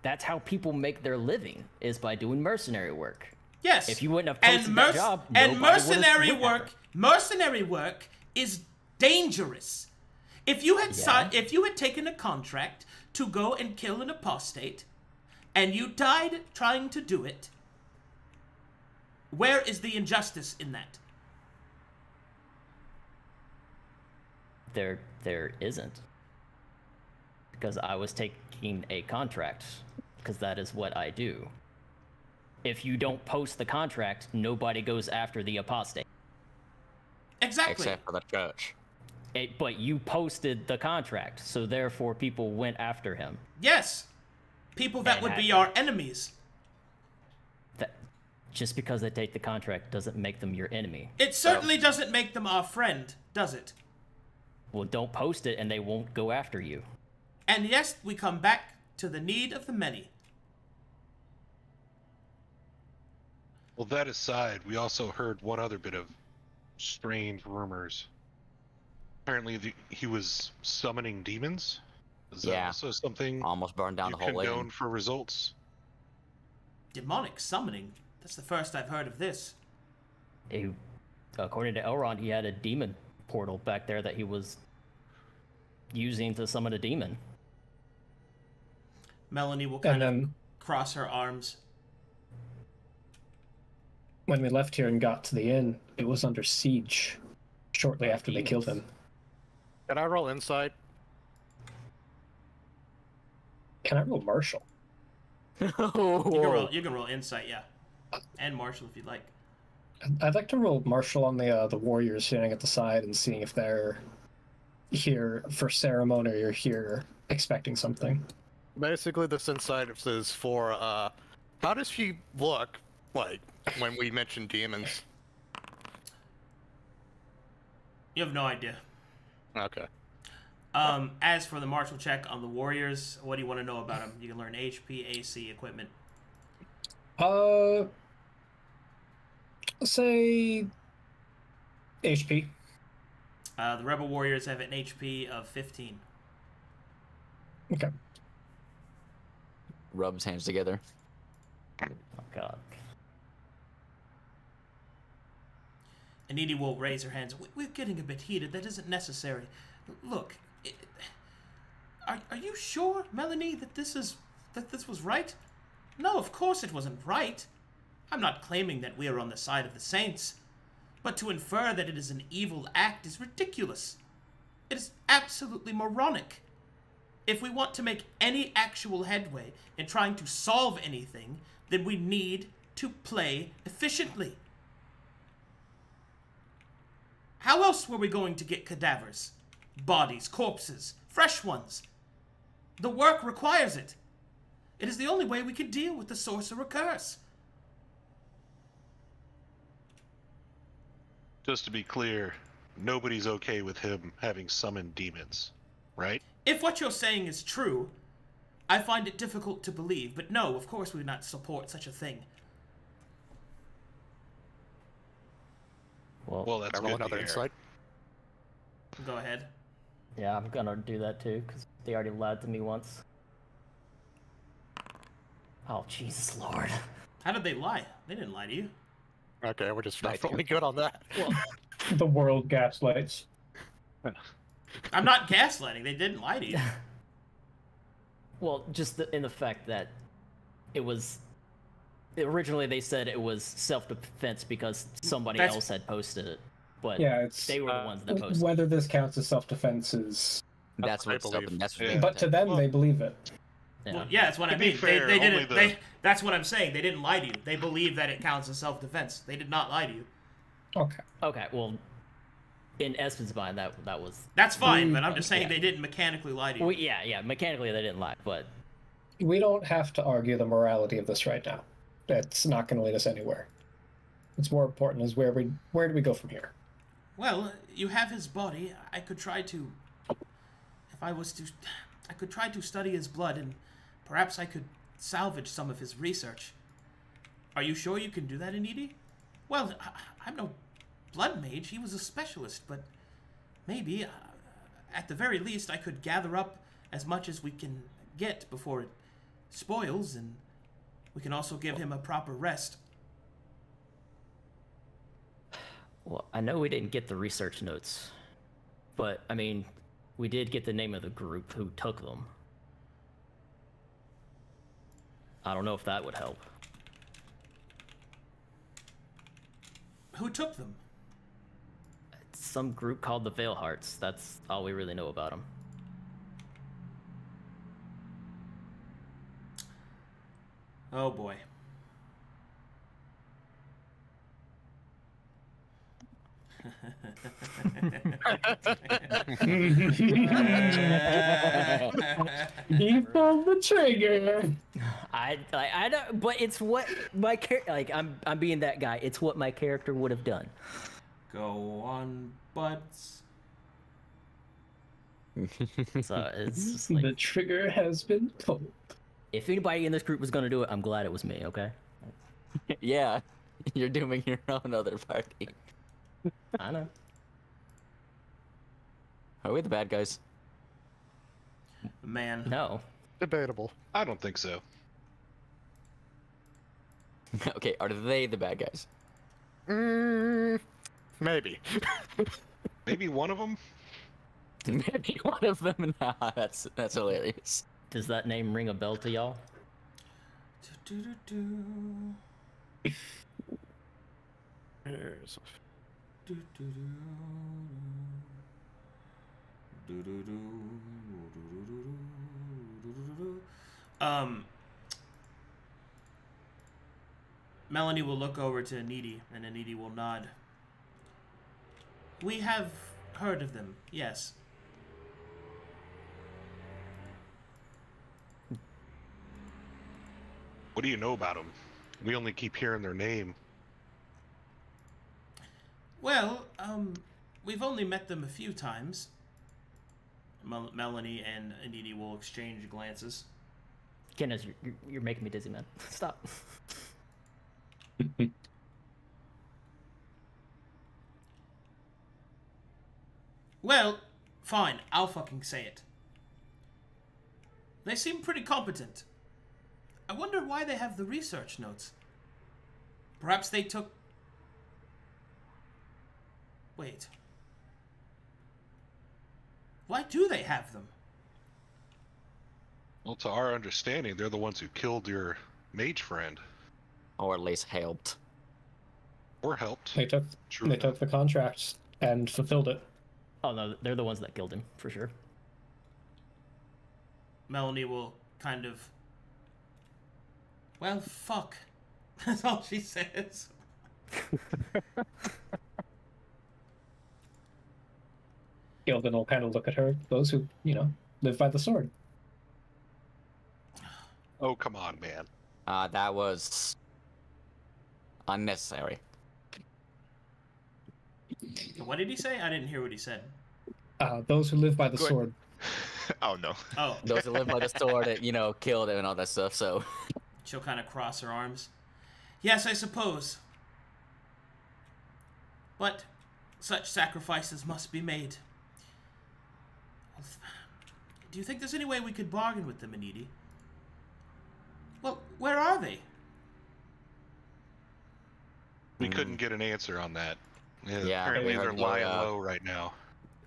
that's how people make their living, is by doing mercenary work. Yes. If you wouldn't have posted that job, and mercenary work is dangerous. If you had taken a contract to go and kill an apostate, and you died trying to do it, where is the injustice in that? There isn't. Because I was taking a contract, because that is what I do. If you don't post the contract, nobody goes after the apostate. Exactly. Except for the church. But you posted the contract, so therefore people went after him. Yes. People that would be our enemies. Just because they take the contract doesn't make them your enemy. It certainly doesn't make them our friend, does it? Well, don't post it and they won't go after you. And yes, we come back to the need of the many. Well, that aside, we also heard one other bit of strange rumors. Apparently, he was summoning demons. Is that also something almost burned down you the whole condone for results? Demonic summoning? That's the first I've heard of this. according to Elrond, he had a demon portal back there that he was using to summon a demon. Melanie will kind of cross her arms. When we left here and got to the inn, it was under siege shortly after they killed him. Can I roll insight? Can I roll martial? You can roll insight, yeah, and martial if you'd like. I'd like to roll martial on the warriors sitting at the side and seeing if they're here for ceremony or here expecting something. Basically, this insight is for how does she look like when we mention demons? You have no idea. Okay. As for the martial check on the warriors, what do you want to know about them? You can learn HP, AC, equipment. Say HP. The rebel warriors have an HP of 15. Okay. Rubs hands together. Oh god. Anidi will raise her hands. We're getting a bit heated. That isn't necessary. Look, are you sure, Melanie, that this was right? No, of course it wasn't right. I'm not claiming that we are on the side of the saints, but to infer that it is an evil act is ridiculous. It is absolutely moronic. If we want to make any actual headway in trying to solve anything, then we need to play efficiently. How else were we going to get cadavers? Bodies, corpses, fresh ones. The work requires it. It is the only way we can deal with the sorcerer curse. Just to be clear, nobody's okay with him having summoned demons, right? If what you're saying is true, I find it difficult to believe, but no, of course we would not support such a thing. Well, that's roll another insight. Go ahead. Yeah, I'm gonna do that too, because they already lied to me once. Oh, Jesus Lord. How did they lie? They didn't lie to you. Okay, we're just not really good on that. Well, The world gaslights. I'm not gaslighting. They didn't lie to you. well, just in the fact that it was... Originally they said it was self-defense because somebody else had posted it. But Yeah, it's they were the ones that posted it. whether this counts as self-defense is. That's what I what's up, believe. and that's what Yeah. they But to them, they believe it. Yeah. Well, yeah, that's what I To be mean. fair, they only didn't. That's what I'm saying. They didn't lie to you. They believe that it counts as self-defense. They did not lie to you. Okay. Okay, well, in Espen's mind, that was... That's fine, but I'm just saying Yeah. they didn't mechanically lie to you. Well, yeah, mechanically they didn't lie, but... We don't have to argue the morality of this right now. That's not going to lead us anywhere. What's more important is where do we go from here? Well, you have his body. I could try to study his blood, and perhaps I could salvage some of his research. Are you sure you can do that, Anidi? Well, I'm no blood mage. He was a specialist, but maybe, at the very least, I could gather up as much as we can get before it spoils, and we can also give him a proper rest. Well, I know we didn't get the research notes, but, I mean, we did get the name of the group who took them. I don't know if that would help. Who took them? It's some group called the Veilhearts. That's all we really know about them. Oh boy. He pulled the trigger. I don't, but it's what my character, like, I'm being that guy. It's what my character would have done. Go on, butts. So it's just like, The trigger has been pulled. if anybody in this group was gonna do it, I'm glad it was me. Okay. Yeah, you're dooming your own other party. I know. Are we the bad guys? Man. No. Debatable. I don't think so. Okay, are they the bad guys? Maybe. Maybe one of them? Maybe one of them. Nah, that's hilarious. Does that name ring a bell to y'all? There's- Melanie will look over to Anidi, and Anidi will nod. We have heard of them, yes. What do you know about them? We only keep hearing their name. Well, we've only met them a few times. Melanie and Anidi will exchange glances. Kiniz, you're making me dizzy, man. Stop. Well, fine, I'll fucking say it. They seem pretty competent. I wonder why they have the research notes. Perhaps they took... Wait. Why do they have them? Well, to our understanding, they're the ones who killed your mage friend. Or at least helped. Or helped. They took True they enough. took the contract and fulfilled it. Oh no, they're the ones that killed him, for sure. Melanie will kind of... Well, fuck. That's all she says. Gilden will kind of look at her, those who, live by the sword. Oh, come on, man. That was unnecessary. What did he say? I didn't hear what he said. Those who live by the Good. sword. Oh no. Oh, Those who live by the sword that, killed him and all that stuff, so... she'll kind of cross her arms. Yes, I suppose. But such sacrifices must be made. Do you think there's any way we could bargain with them, Anidi? Well, where are they? We couldn't get an answer on that. Yeah, apparently we they're heard lying more, low right now.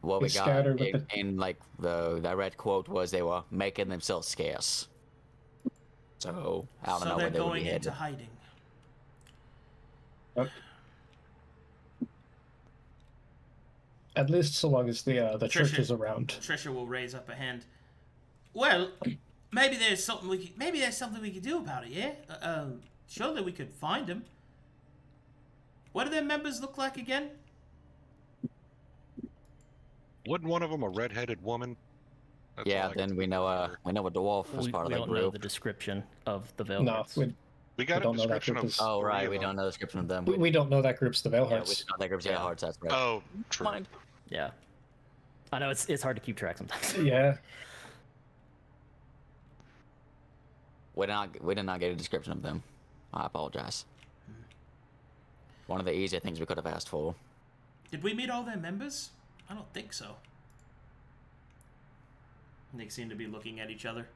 What we It's got scattered with in like, the red quote was they were making themselves scarce. So, I don't So know they're where they would going be into headed. hiding. At least so long as the church Trisha- is around. Trisha will raise up a hand. Well, maybe there's something we could do about it. Yeah. Surely we could find them. What do their members look like again? Wasn't one of them a red-headed woman? That's Yeah, all I then can we know a dwarf was We part of don't that know group. the description of the No, Veilhearts. We got We a don't know that description group of. is- Oh, right, three we of don't them. know the description of them. we don't know that group's the Yeah, we Veilhearts. don't know that group's Veilhearts, that's right. Oh, true. Mind. Yeah. I know it's hard to keep track sometimes. Yeah. We did not get a description of them. I apologize. One of the easier things we could have asked for. Did we meet all their members? I don't think so. They seem to be looking at each other.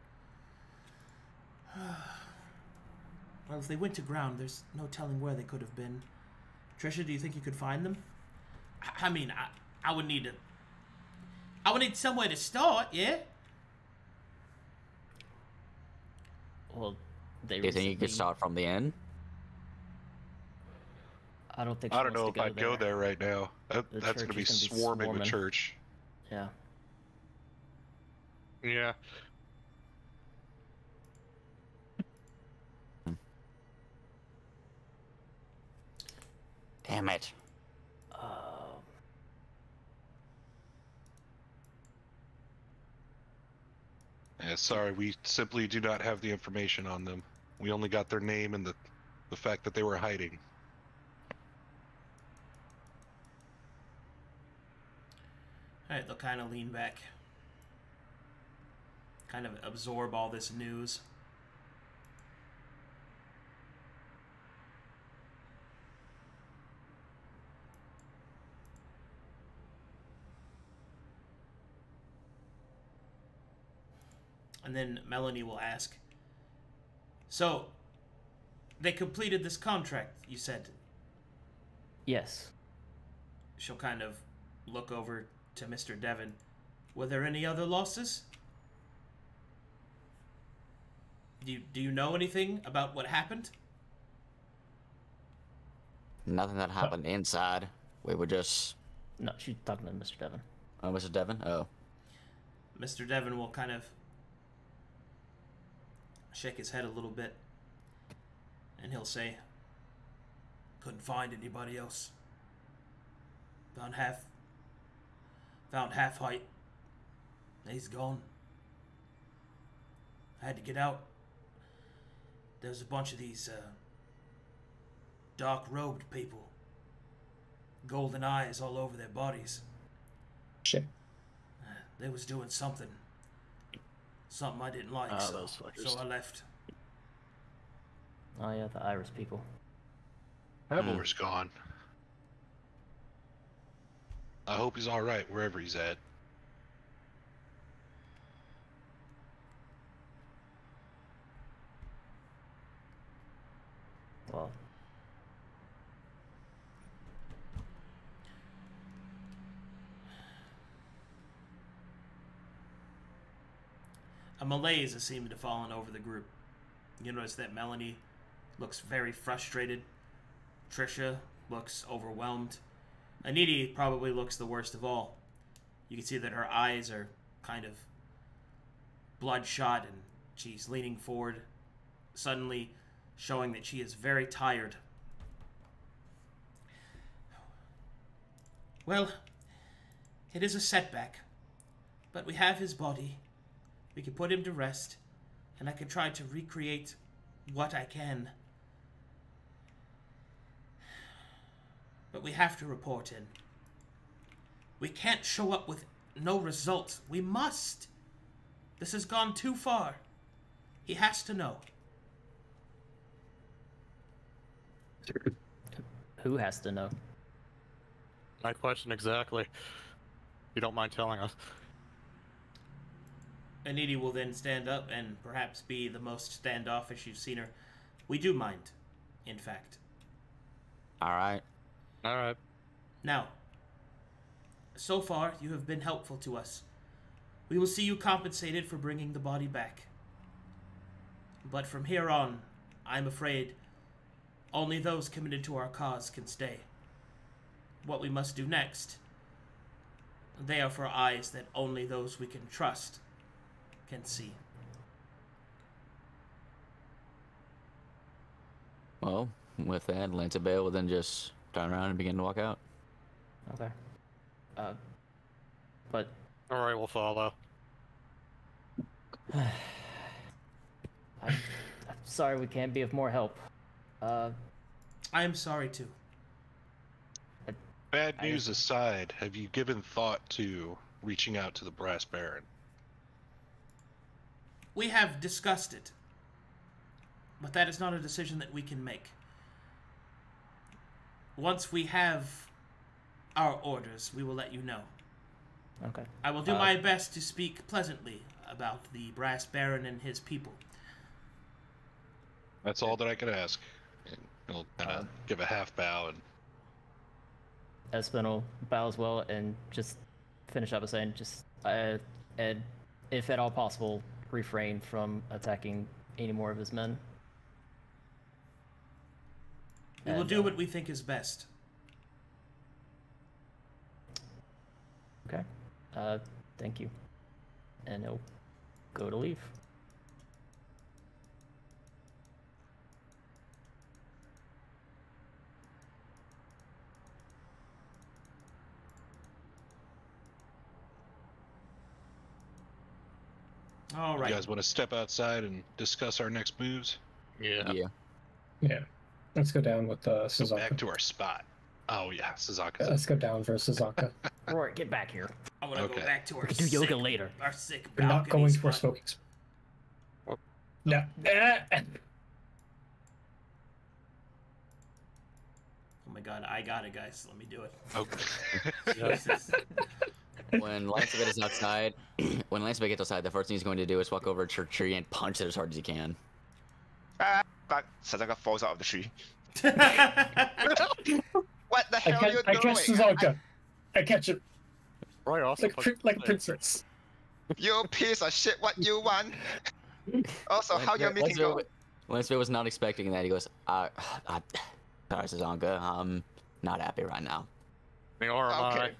Well, if they went to ground, there's no telling where they could have been. Trisha, do you think you could find them? I mean, I would need somewhere to start, yeah? Well, they Do you think you could recently- start from the inn? I don't think. I she don't know wants if to I'd go there right now. The That's church going to be is gonna be swarming with swarming. church. Yeah. Yeah. Damn it. Yeah, sorry, we simply do not have the information on them. We only got their name and the fact that they were hiding. Alright, they'll kind of lean back. Kind of absorb all this news. And then Melanie will ask, so, they completed this contract, you said. Yes. she'll kind of look over to Mr. Devon. Were there any other losses? Do you know anything about what happened? Nothing that happened inside. We were just... No, she's talking to Mr. Devon. Oh, Mr. Devon? Oh. Mr. Devon will kind of shake his head a little bit, and he'll say, couldn't find anybody else. Found half height. He's gone. I had to get out. There's a bunch of these dark-robed people. Golden eyes all over their bodies. Shit. They was doing something. Something I didn't like, so I left. Oh yeah, the Iris people. Evil's gone. I hope he's alright wherever he's at. Well, a malaise is seeming to fallen over the group. You notice that Melanie looks very frustrated. Trisha looks overwhelmed. Aniti probably looks the worst of all. You can see that her eyes are kind of bloodshot and she's leaning forward, suddenly showing that she is very tired. Well, it is a setback, but we have his body. We can put him to rest, and I can try to recreate what I can. But we have to report in. We can't show up with no results. We must. This has gone too far. He has to know. who has to know? My question exactly. If you don't mind telling us. Aniti will then stand up and perhaps be the most standoffish you've seen her. We do mind, in fact. Alright. Alright. Now, so far you have been helpful to us. We will see you compensated for bringing the body back. But from here on, I'm afraid only those committed to our cause can stay. What we must do next, they are for eyes that only those we can trust can see. Well, with that, Lancebit will then just turn around and begin to walk out. Okay. But Alright, we'll follow. I'm sorry we can't be of more help. I am sorry too. Bad news aside, have you given thought to reaching out to the Brass Baron? We have discussed it, but that is not a decision that we can make. Once we have our orders, we will let you know. okay. I will do my best to speak pleasantly about the Brass Baron and his people. That's all that I could ask. And he'll kind of give a half bow and Espen will bow as well and just finish up by saying, and if at all possible, refrain from attacking any more of his men. We will do what we think is best. Okay. Thank you. And he'll go to leave. All right. You guys want to step outside and discuss our next moves? Yeah. Yeah. Let's go down with Go Sazanka. back to our spot. Oh yeah, Sazanka. Let's go down for Sazanka. Roric, get back here. I want to Okay. go back to our We can do yoga later. Our sick We're not balcony going for spot. smoking. No. Oh my god, I got it, guys. Let me do it. Okay. Jesus. When Lancebit is outside, when Lancebit gets outside, the first thing he's going to do is walk over to a tree and punch it as hard as he can. But Sazanka falls out of the tree. What the hell are you I doing? guess Sazanka. I catch it Roy also like a princess. You piece of shit, what you want? Also, how your meeting go? Lancebit was not expecting that. He goes, sorry, Sazanka, I'm not happy right now. Nor am Okay.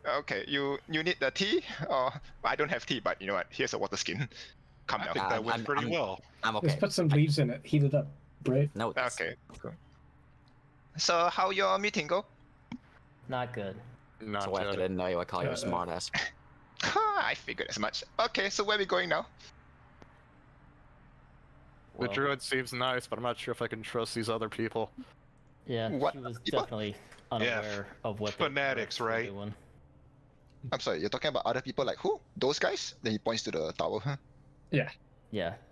Okay, you need the tea? Or I don't have tea, but you know what? Here's a water skin. Come I now. think that went pretty well. I'm okay. Just put some leaves in it, heat it up, right? No. Okay. Cool. So how your meeting go? Not good. Not So I good. didn't know you. I call you a smartass. I figured as much. Okay, so where we going now? The Well, druid seems nice, but I'm not sure if I can trust these other people. yeah, What? she was People? definitely unaware of what Fanatics, they were right? doing. I'm sorry, you're talking about other people like who? Those guys? Then he points to the tower. Huh? Yeah.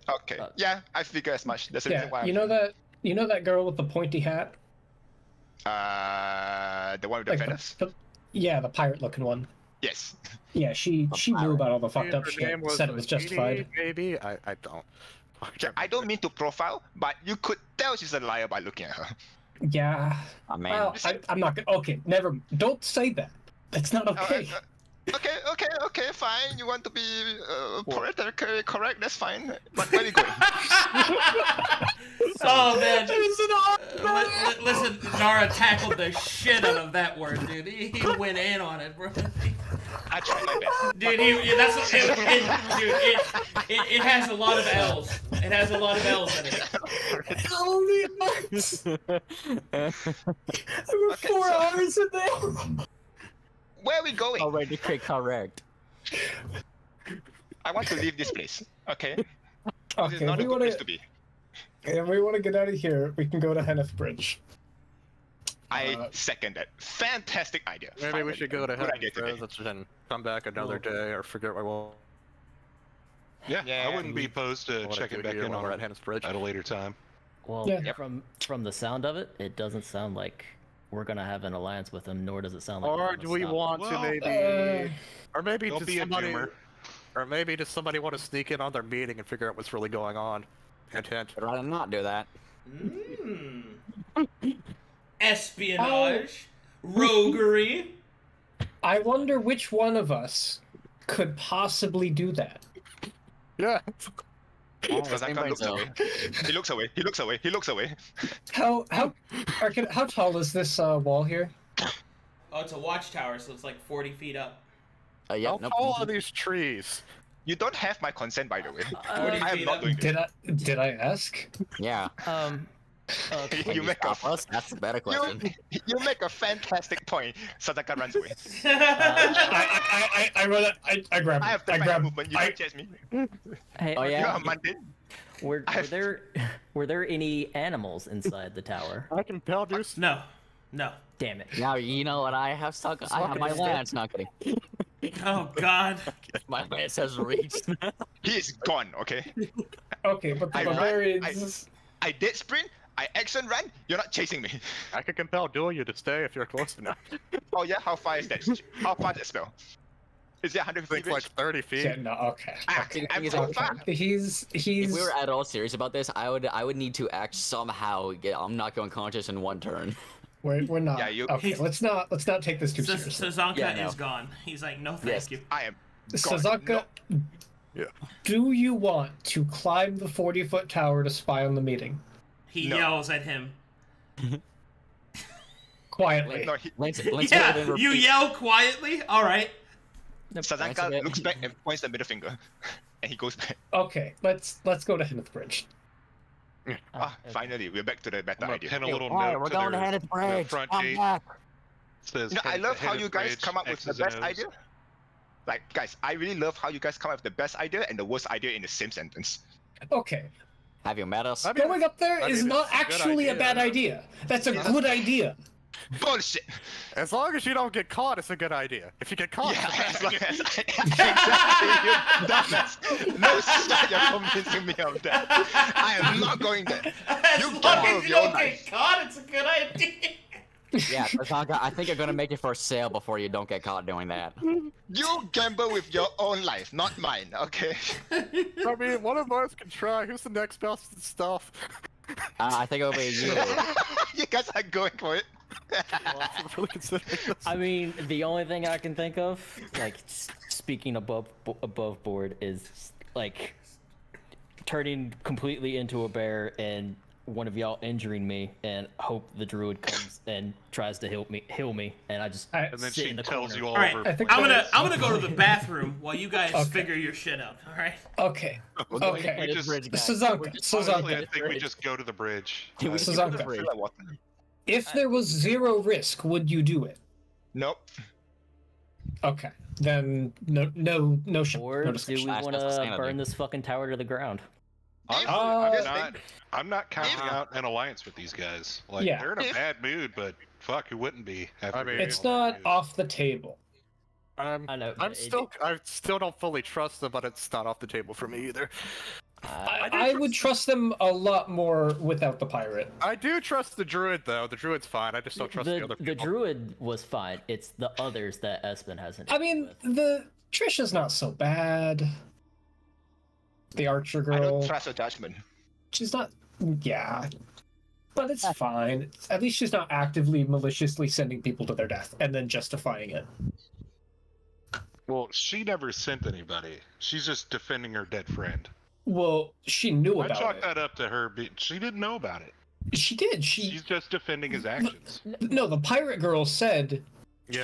Okay. Yeah, I figure as much. That's the reason why. Yeah, you know that girl with the pointy hat? The one with the Like feathers? yeah, the pirate-looking one. Yes. Yeah, she knew about all the fucked up Her shit. name was Said it was justified. Maybe I don't. Okay, I don't mean to profile, but you could tell she's a liar by looking at her. Yeah. I mean, Well, I'm not gonna. Okay, never. Don't say that. That's not okay. Okay, fine. You want to be politically correct? That's fine. But where are you going? Oh man! Listen, Nara tackled the shit out of that word, dude. He went in on it, bro. I tried my best. Dude, it has a lot of L's. It has a lot of L's in it. Only months. There were 4 hours in there. Where are we going? already correct. I want to leave this place. Okay. This is Okay, not a we good place to be. want to get out of here. We can go to Henneth Bridge. I second that. Fantastic idea. Maybe we Finally. should go to Good idea today. Heaven and come back another day or forget what we'll. Yeah, I wouldn't be opposed to checking back in on at her Henneth Bridge. at a later time. Well, Yeah. from the sound of it, it doesn't sound like we're gonna have an alliance with them, nor does it sound like. we're Or gonna do we stop. want to Well, maybe, or maybe Don't does be a somebody, doomer. or maybe does somebody want to sneak in on their meeting and figure out what's really going on? Hint, hint. I'd rather not do that. Espionage, roguery. I wonder which one of us could possibly do that. Yeah. Sazanka looks away. He looks away. He looks away. He looks away. How tall is this wall here? Oh, it's a watchtower, so it's like 40 feet up. Yeah, How nope. tall are these trees? You don't have my consent, by the way. 40 I am feet not up. doing this. Did I ask? Yeah. You You make a stop us? That's a better question. you make a fantastic point. Sazanka runs away. I run. I grab. I have the I grab. movement. You I, don't chase me. Hey, Oh, yeah? You're a mundane. were there any animals inside the tower? I can tell, Deuce. No. Damn it. Now you know what I have stuck. I have my lance. Not kidding. Oh God. My lance has reached. He is gone. Okay. okay, but the I run, barbarians. I did sprint. I action run. You're not chasing me. I can compel duel you to stay if you're close enough. Oh yeah. How far is that? How far is that spell? Is it 150 It's like range? 30 feet. Yeah, no, okay. I'm so far. He's. If we were at all serious about this, I would need to act somehow. I'm not going conscious in one turn. We're not. Yeah, you- Okay, let's not take this too seriously. Sazanka Yeah, no. is gone. He's like, no, thank Yes. you. I am. gone. Sazanka, Yeah. do you want to climb the 40-foot tower to spy on the meeting He No. yells at him. quietly? No, he, Lance Yeah, you yell quietly. All right. Sazanka Lance- looks back and points the middle finger, and he goes back. Okay, let's go to Henneth Bridge. Finally, we're back to the better I'm gonna idea. pin a Hey, little why? note We're to going to their, Henneth their Bridge. front Come gate. back. Says, You know, I love how Henneth you guys Bridge, come up with the X's and best O's. idea. Like, guys, I really love how you guys come up with the best idea and the worst idea in the same sentence. Okay, Have you met us? I mean, going up there I is mean, not it's a good actually a idea. bad idea. That's a good idea. Bullshit! As long as you don't get caught, it's a good idea. If you get caught, Yeah, as long as exactly, you dumbass. No shot, you're convincing me of that. I am not going there. As You long gamble as with you your don't life. get caught, it's a good idea. Yeah, Sazanka, I think you're gonna make it for sale before you don't get caught doing that. You gamble with your own life, not mine, okay? I mean, one of us can try. Who's the next best stuff? I think it'll be you. You guys are going for it. Really considering this. I mean, the only thing I can think of, like speaking above board, is like turning completely into a bear and one of y'all injuring me, and hope the druid comes and tries to heal me, and I just And then sit she in the tells corner. you all All right, over. I'm gonna go to the bathroom while you guys figure your shit out. All right. Okay. Okay. We just, Sazanka. honestly, I Sazanka. think we just go to the bridge. Sazanka. Like what? If there was 0 risk, would you do it? Nope. Okay. Then no shit. Or No do we discussion. want to burn this fucking tower to the ground? Honestly, I'm not counting out an alliance with these guys. Like, Yeah. they're in a bad mood, but fuck, who wouldn't be? After being It's in a bad not mood? off the table. I know. I still don't fully trust them, but it's not off the table for me either. I would trust them a lot more without the pirate. I do trust the druid though. The druid's fine. I just don't trust the other people. The druid was fine. It's the others that Espen hasn't. I mean, the Trisha's not so bad. The archer I don't girl, trust her judgment. she's not. Yeah, but it's fine. At least she's not actively, maliciously sending people to their death and then justifying it. Well, she never sent anybody. She's just defending her dead friend. Well, she knew I about chalk it. that up to her. She didn't know about it. She did. She's just defending his actions. No, the pirate girl said,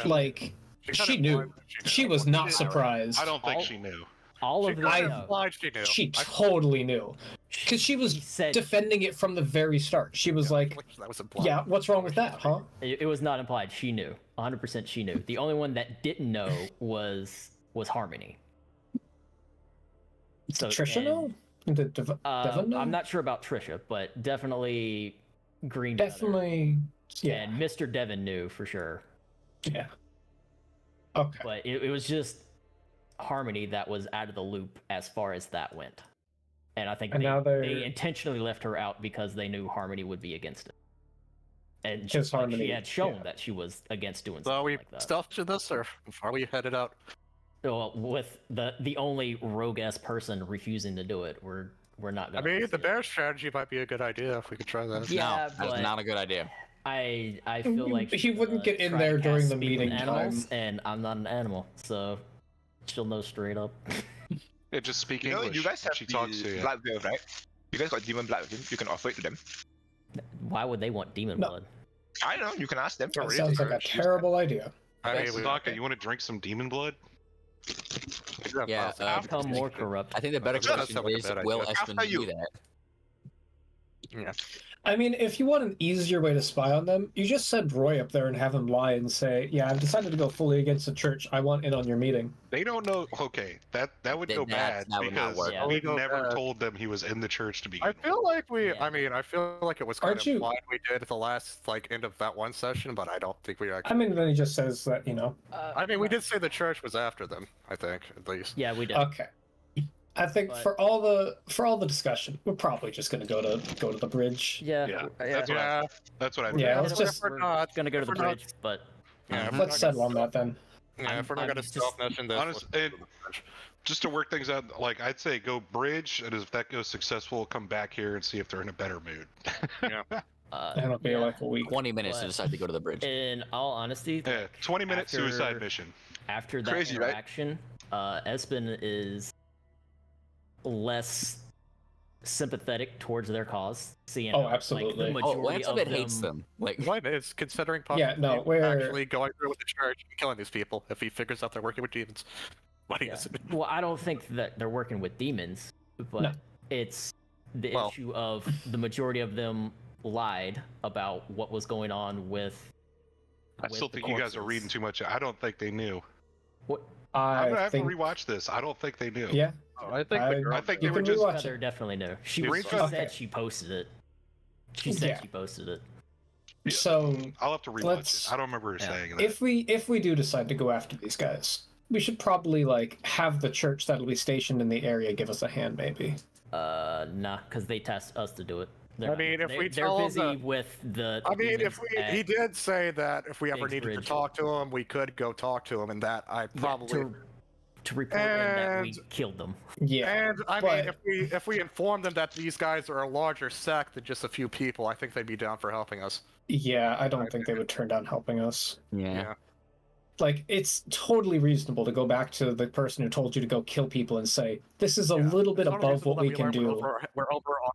like, she knew. She was not surprised. I don't think she knew. All of them. She totally knew. Because she was defending it from the very start. She was like, yeah, what's wrong with that, huh? It was not implied. She knew. 100% she knew. The only one that didn't know was Harmony. So, Trisha know? Devon know? I'm not sure about Trisha, but definitely Green. Definitely, yeah. And Mr. Devon knew for sure. Yeah. Okay. But it was just Harmony that was out of the loop as far as that went. And I think they intentionally left her out because they knew Harmony would be against it. And just like she had shown that she was against doing something like that. So are we stealth to this, or are we headed out? Well, with the only rogue-ass person refusing to do it, we're not gonna. I mean, the bear strategy might be a good idea if we could try that. Yeah, no, that's not a good idea. I feel like he wouldn't get in there during the meeting animals, and I'm not an animal, so she'll know straight up. Yeah, just speak You know, English. you guys have she talks to the you. blood veil, right? You guys got demon blood with him. You can offer it to them. Why would they want demon blood? I don't know. You can ask them. That sounds like a terrible idea. I mean, Sazanka, you want to drink some demon blood? Yeah, Become more corrupt. I think the better That question sounds like a is, bad will idea. Espen do that? Yeah. I mean, if you want an easier way to spy on them, you just send Roy up there and have him lie and say, yeah, I've decided to go fully against the church. I want in on your meeting. They don't know. Okay, that would go bad that would not because work. Yeah. we Go never bad. told them he was in the church to begin I with. feel like we. Yeah. I mean, I feel like it was kind Aren't of you- implied we did at the last end of that one session, but I don't think we actually. I mean, then he just says that, you know. I mean, we did say the church was after them. I think at least. Yeah, we did. Okay. I think But- for all the discussion, we're probably just gonna go to the bridge. Yeah, Yeah, Yeah. that's what I think. Yeah, let's just We're not gonna go to the if we're not- bridge, but Yeah, if we're let's not settle gonna on that then. Yeah, if we're not I'm gonna just- stealth mission this. honest- let's and- go to the bridge. Just to work things out, like I'd say go bridge, and if that goes successful, we'll come back here and see if they're in a better mood. That'll be like a week. 20 minutes to But- decide to go to the bridge. in all honesty, Yeah, 20-minute After- suicide mission. after that Crazy, right? interaction, Espen is less sympathetic towards their cause. Seeing Oh, how, absolutely. Like, the Oh, majority of Lancebit hates them. Like, What is considering Yeah, no, we're- actually going through with the church and killing these people if he figures out they're working with demons. What do you say? Well, I don't think that they're working with demons, but No. it's the Well- issue of the majority of them lied about what was going on with. I still think you guys are reading too much. I don't think they knew. What? I'm gonna I have think, to rewatch this. I don't think they knew. yeah, I think I- the girl. I think you they were can just. rewatch Heather it. definitely knew. She The said Okay. she posted it. She said Yeah. she posted it. So I'll have to rewatch let's- it. I don't remember her Yeah. saying that. if we do decide to go after these guys, we should probably like have the church that'll be stationed in the area give us a hand, maybe. Nah, because they tasked us to do it. They're I not- mean, if they- we they're tell 'em busy that- with the. I mean, demons he at- did say that if we ever Big needed Bridge. to talk to him, we could go talk to him, and that I probably. to report in that we killed them. Yeah. And I mean, if we inform them that these guys are a larger sect than just a few people, I think they'd be down for helping us. Yeah, I don't think they would turn down helping us. Yeah. Like, it's totally reasonable to go back to the person who told you to go kill people and say, this is a little bit above what we can do. We're over our...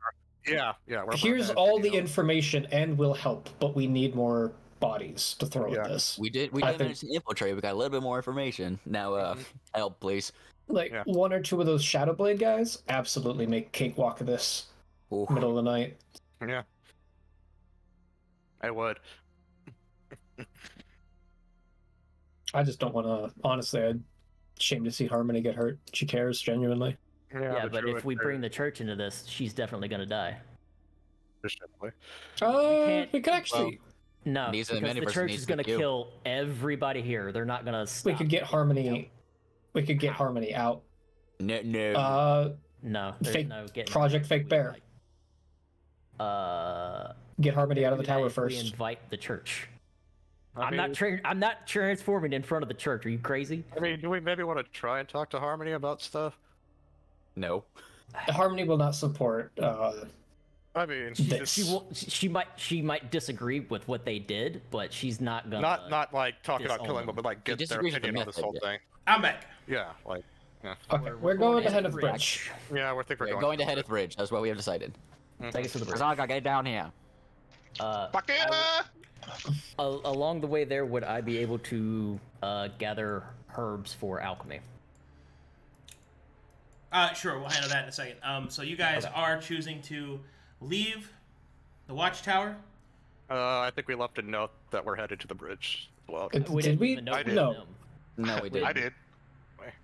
Yeah. Here's all the information and we'll help, but we need more bodies to throw at this. We did manage to infiltrate. We got a little bit more information. Now, help, please. Like, one or two of those Shadowblade guys, absolutely make cakewalk of this. Ooh. Middle of the night. Yeah. I would. I just don't want to... Honestly, I'd shame to see Harmony get hurt. She cares, genuinely. Yeah, but if we bring the church into this, she's definitely going to die. We could actually... No, because the church is going to kill everybody here. They're not going to stop. We could get Harmony... We could get Harmony out. No. No, there's no getting... Project Fake Bear. Get Harmony out of the tower first. We invite the church. I'm not transforming in front of the church. Are you crazy? I mean, do we maybe want to try and talk to Harmony about stuff? No. Harmony will not support. I mean, she might disagree with what they did, but she's not gonna. Not like talking about killing them, but like get their opinion on this whole thing. I'm back. Yeah, like. Yeah. Okay, we're going to Henneth Bridge. Yeah, we're going to Henneth Bridge. That's what we have decided. Take us to the bridge. Sazanka, get down here. Along the way there, would I be able to gather herbs for alchemy? Sure, we'll handle that in a second. So you guys are choosing to leave the watchtower? I think we left a note that we're headed to the bridge as well. Did we? I did. No. No, we didn't. I did.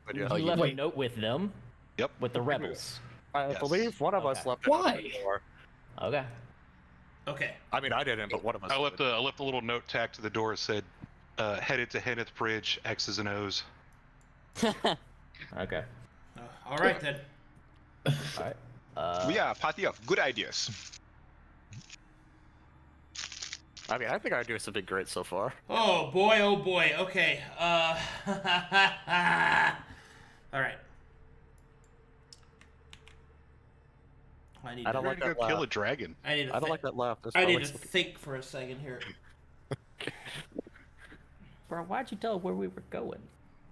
But yeah. You left a note with them? Yep. With the rebels? I believe one of us left a note before. Okay. Okay. I mean, I didn't, but one of us I left a little note tacked to the door that said, headed to Henneth Bridge, X's and O's. Okay. All right, then. Alright. We are a party of good ideas. I mean, I think our ideas have been great so far. Oh boy, okay. All right. I don't like that go kill a dragon. I don't like that laugh. I need to think for a second here. Bro, why'd you tell where we were going?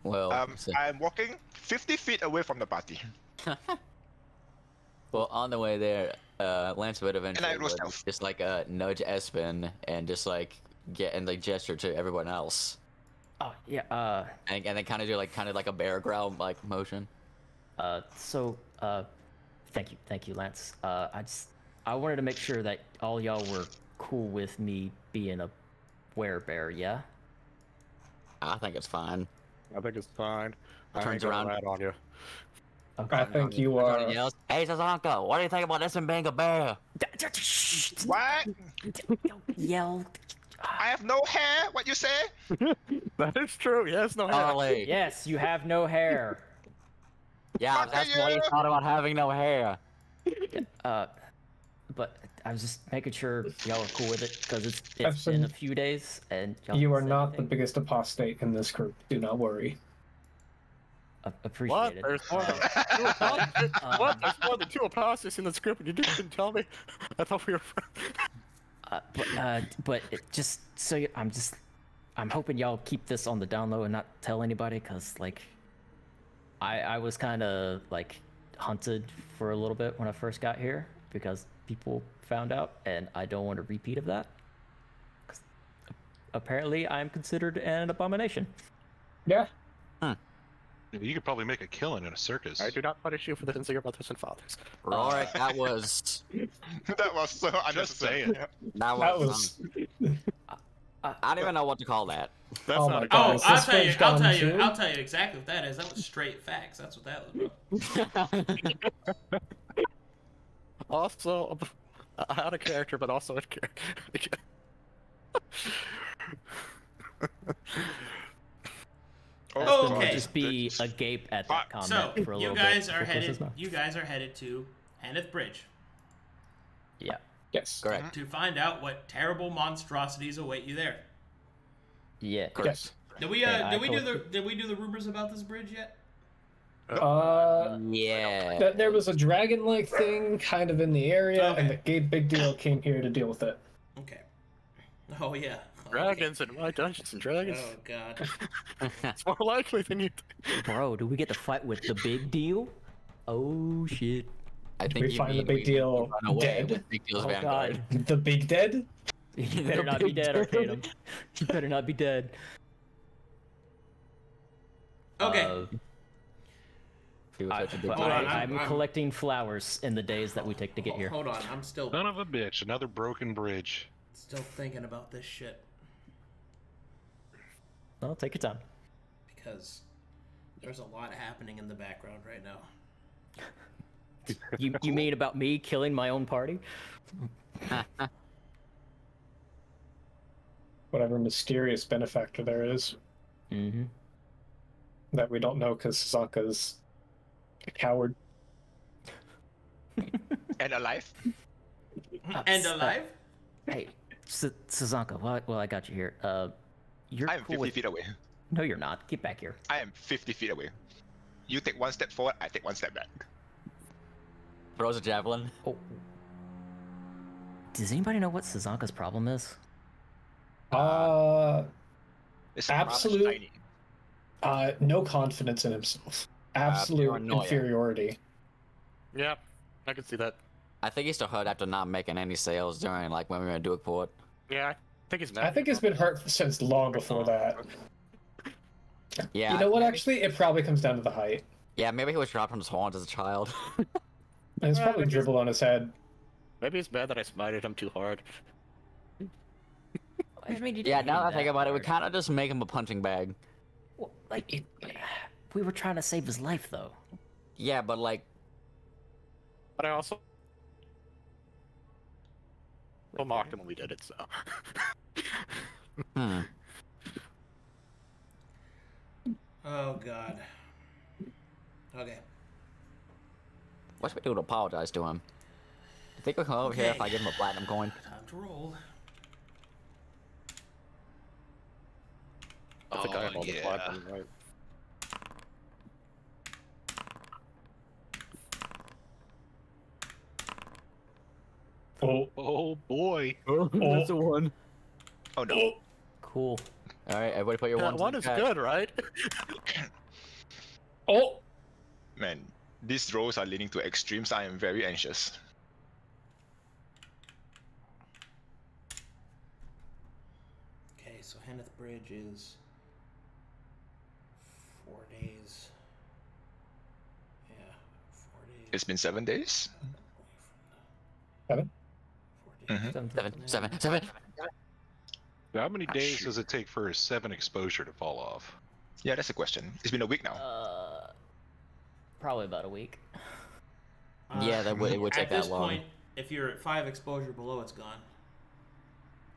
Well, I'm walking 50 feet away from the party. Well, on the way there, Lancebit eventually would stealth. just like nudge Espen and just like gesture to everyone else. Oh yeah. And then kind of do like a bear growl like motion. Thank you, Lance. I wanted to make sure that all y'all were cool with me being a werebear, yeah? I think it's fine. I think it's fine. Turns around on you. Okay. I think you are. Hey, Sazanka, what do you think about Espen being a bear? What? Yell. I have no hair. What you say? That is true. Yes, no hair. Harley. Yes, you have no hair. Yeah, that's what he thought about having no hair. But I was just making sure y'all are cool with it because it's been a few days and you are not the biggest apostate in this group. Do not worry. Appreciate What? it. There's more than what? There's more than 2 apostates in this group, and you didn't tell me. I thought we were friends. But it just so I'm hoping y'all keep this on the down low and not tell anybody, cause like I was kind of like hunted for a little bit when I first got here because people found out, and I don't want a repeat of that. 'Cause apparently, I'm considered an abomination. Yeah. You could probably make a killing in a circus. I do not punish you for the sins of your mothers and fathers. Roric, that was. That was so unnecessary. That was. I don't even know what to call that. That's Oh not my a God. Oh, Is I'll this tell you. page I'll gone tell you. too? I'll tell you exactly what that is. That was straight facts. That's what that was about. Also, out of character, but also in character. Espen Okay. would just be agape at that comment So for a you little guys bit. are because headed. it's not- You guys are headed to Henneth Bridge Yeah. Yes. Correct. to find out what terrible monstrosities await you there. Yeah. Yes. Did we? Yeah, Did we do the rumors about this bridge yet? Yeah. There was a dragon-like thing kind of in the area, and the Big Deal came here to deal with it. Okay. Oh yeah. Dragons and my Dungeons and Dragons. Oh god. It's more likely than you think. Bro, do we get to fight with the big deal? Oh shit. I think We find the Big Deal dead. Big Deal's Oh, vanguard. God. The Big Dead? You better not be dead, Arcadum. You better not be dead. Okay. He was such a big Hold on, deal. I'm I'm- collecting flowers in the days that we take to get here. Hold on, I'm still Son of a bitch, another broken bridge. thinking about this shit Well, take your time. because there's a lot happening in the background right now. You mean about me killing my own party? Whatever mysterious benefactor there is Mm-hmm. that we don't know because Sazanka's a coward. And alive? And alive? Hey, Sazanka, while I got you here, you're I am cool 50 with... feet away. No, you're not. Get back here. I am 50 feet away. You take one step forward, I take one step back. Throws a javelin. Oh. Does anybody know what Sazanka's problem is? It's Absolute- tiny. No confidence in himself. Absolute paranoia. inferiority. Yeah, I can see that. I think he's still hurt after not making any sales during like when we were in Duke-Port. Yeah, I think it's I think it's been hurt since long before that. Yeah. You know what, actually? It probably comes down to the height. Yeah, maybe he was dropped from his horns as a child. There's Well, probably maybe dribble on his head. Maybe it's bad that I smited him too hard. I mean, you Yeah, didn't now that I hit think about it, we hard. kind of just make him a punching bag. Well, like, we were trying to save his life, though. Yeah, but like, But I also mocked him when we did it, so. Oh god. Okay. what should we do to apologize to him? I think we'll come over here if I give him a platinum coin. Time to roll. I think I have all the yeah. platinum, right? Oh, Oh boy. That's the one. Oh no. Cool. All right, everybody, put your Yeah, ones one in the is chat. good, right? oh! Man, these rolls are leading to extremes. I am very anxious. Okay, so Henneth Bridge is 4 days. Yeah, 4 days. It's been 7 days. Seven? 4 days. Mhm. Seven. How many Ah, days shoot. does it take for a 7 exposure to fall off? Yeah, that's a question. It's been a week now. Probably about a week. Yeah, it would take At that this long. point, if you're at 5 exposure below, it's gone.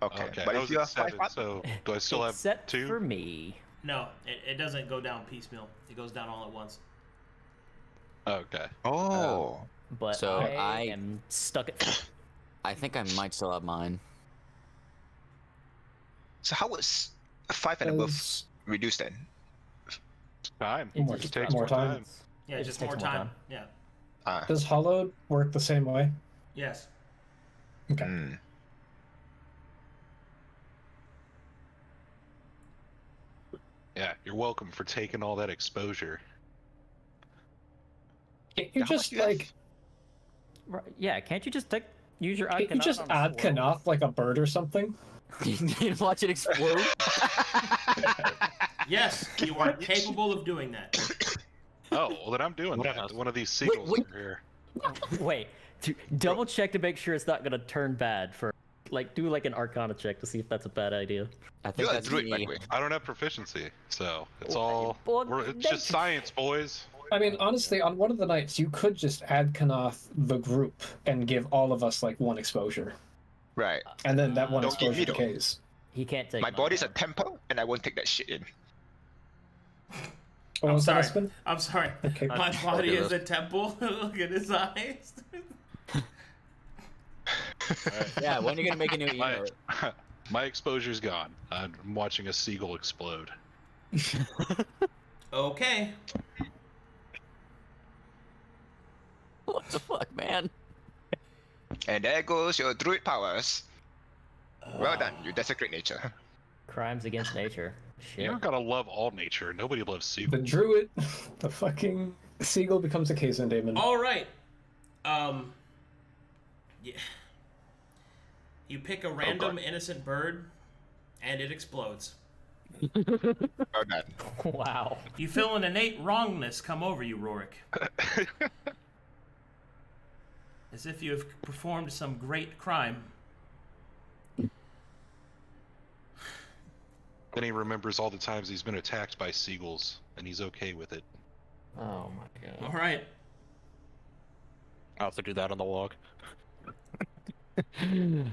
Okay, Okay, but I if was you're at 7, so do I still have Except 2? for me. No, it doesn't go down piecemeal. It goes down all at once. Okay. Oh. But So I I- am stuck at... I think I might still have mine. So how was 5 and above Is- reduced then? Time. It It just takes more more time. time. Yeah, It just just takes more more time. time. Yeah. Ah. Does Hollowed work the same way? Yes. Okay. Mm. Yeah, you're welcome for taking all that exposure. Can't you How much just, do you have? like... Right, yeah, can't you just use your Can't you icon just on a add swirl? Knopf like a bird or something? You watch it explode. Yes, you are capable of doing that. Oh, well then I'm doing that. One of these seagulls wait. over here. Wait, double check to make sure it's not gonna turn bad for... Like, do like an Arcana check to see if that's a bad idea. I think You're a that's druid, by the me. way. I don't have proficiency, so it's Well, it's they- just science, boys. I mean, honestly, on one of the nights, you could just add Knopf the group and give all of us, like, one exposure. Right. And then that one Don't give exposure me though. decays. He can't take My body's a damage. temple, and I won't take that shit in. What I'm was that, sorry. Espen? I'm sorry. Okay. My body Okay, is a temple. Look at his eyes. Yeah, when are you gonna make a new My, emote? my exposure's gone. I'm watching a seagull explode. Okay. the fuck, man? And there goes your druid powers. Well done, you desecrate nature. Crimes against nature. Shit. You gotta love all nature. Nobody loves The seagulls. druid, the fucking seagull becomes a Kazan daemon. All right. Yeah. You pick a random innocent bird, and it explodes. Well done. Wow. You feel an innate wrongness come over you, Roric. As if you have performed some great crime. Then he remembers all the times he's been attacked by seagulls, and he's okay with it. Oh my god. All right. I'll have to do that on the log. Yeah,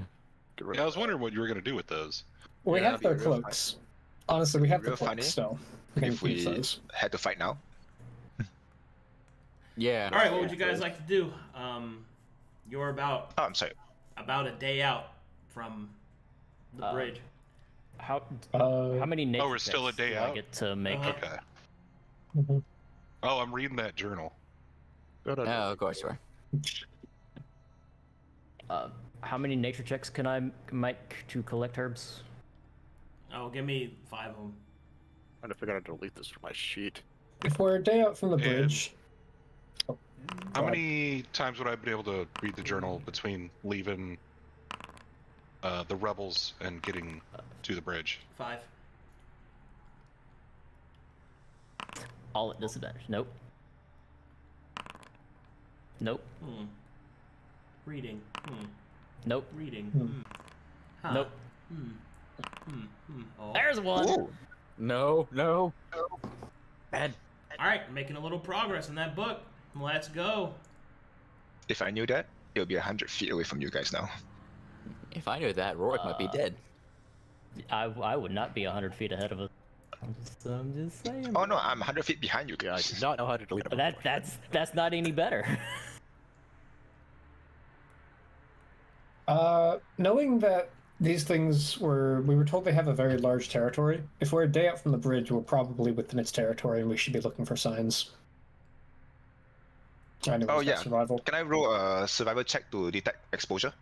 I was wondering what you were gonna do with those. We Yeah, have that'd their be real cloaks. Honestly, we have the Real funny. cloaks still. We can If keep we those. had to fight now. Yeah. All right. What would you guys like to do? You're about Oh, I'm sorry. a day out from the bridge. How How many nature we're still a checks day do I out? get to make it? Okay. Mhm. Oh, I'm reading that journal. Oh, of course you are. How many nature checks can I make to collect herbs? Oh, give me 5 of them. I'm trying to figure out how to delete this from my sheet. If we're a day out from the And- bridge, How God. many times would I be able to read the journal between leaving the rebels and getting to the bridge? 5. All at disadvantage. Nope. Nope. Reading. Nope. Reading. Huh. Nope. Oh. There's one. Ooh. No, no. Bad. All right, making a little progress in that book. Let's go. If I knew that, it would be 100 feet away from you guys now. If I knew that, Roric might be dead. I would not be 100 feet ahead of us. I'm just saying. Oh no, I'm 100 feet behind you Yeah, I guys. did not know how to delete But it. that's not any better. knowing that these things we were told they have a very large territory. If we're a day out from the bridge, we're probably within its territory, and we should be looking for signs. Anyone's Oh got yeah. survival. Can I roll a survival check to detect exposure?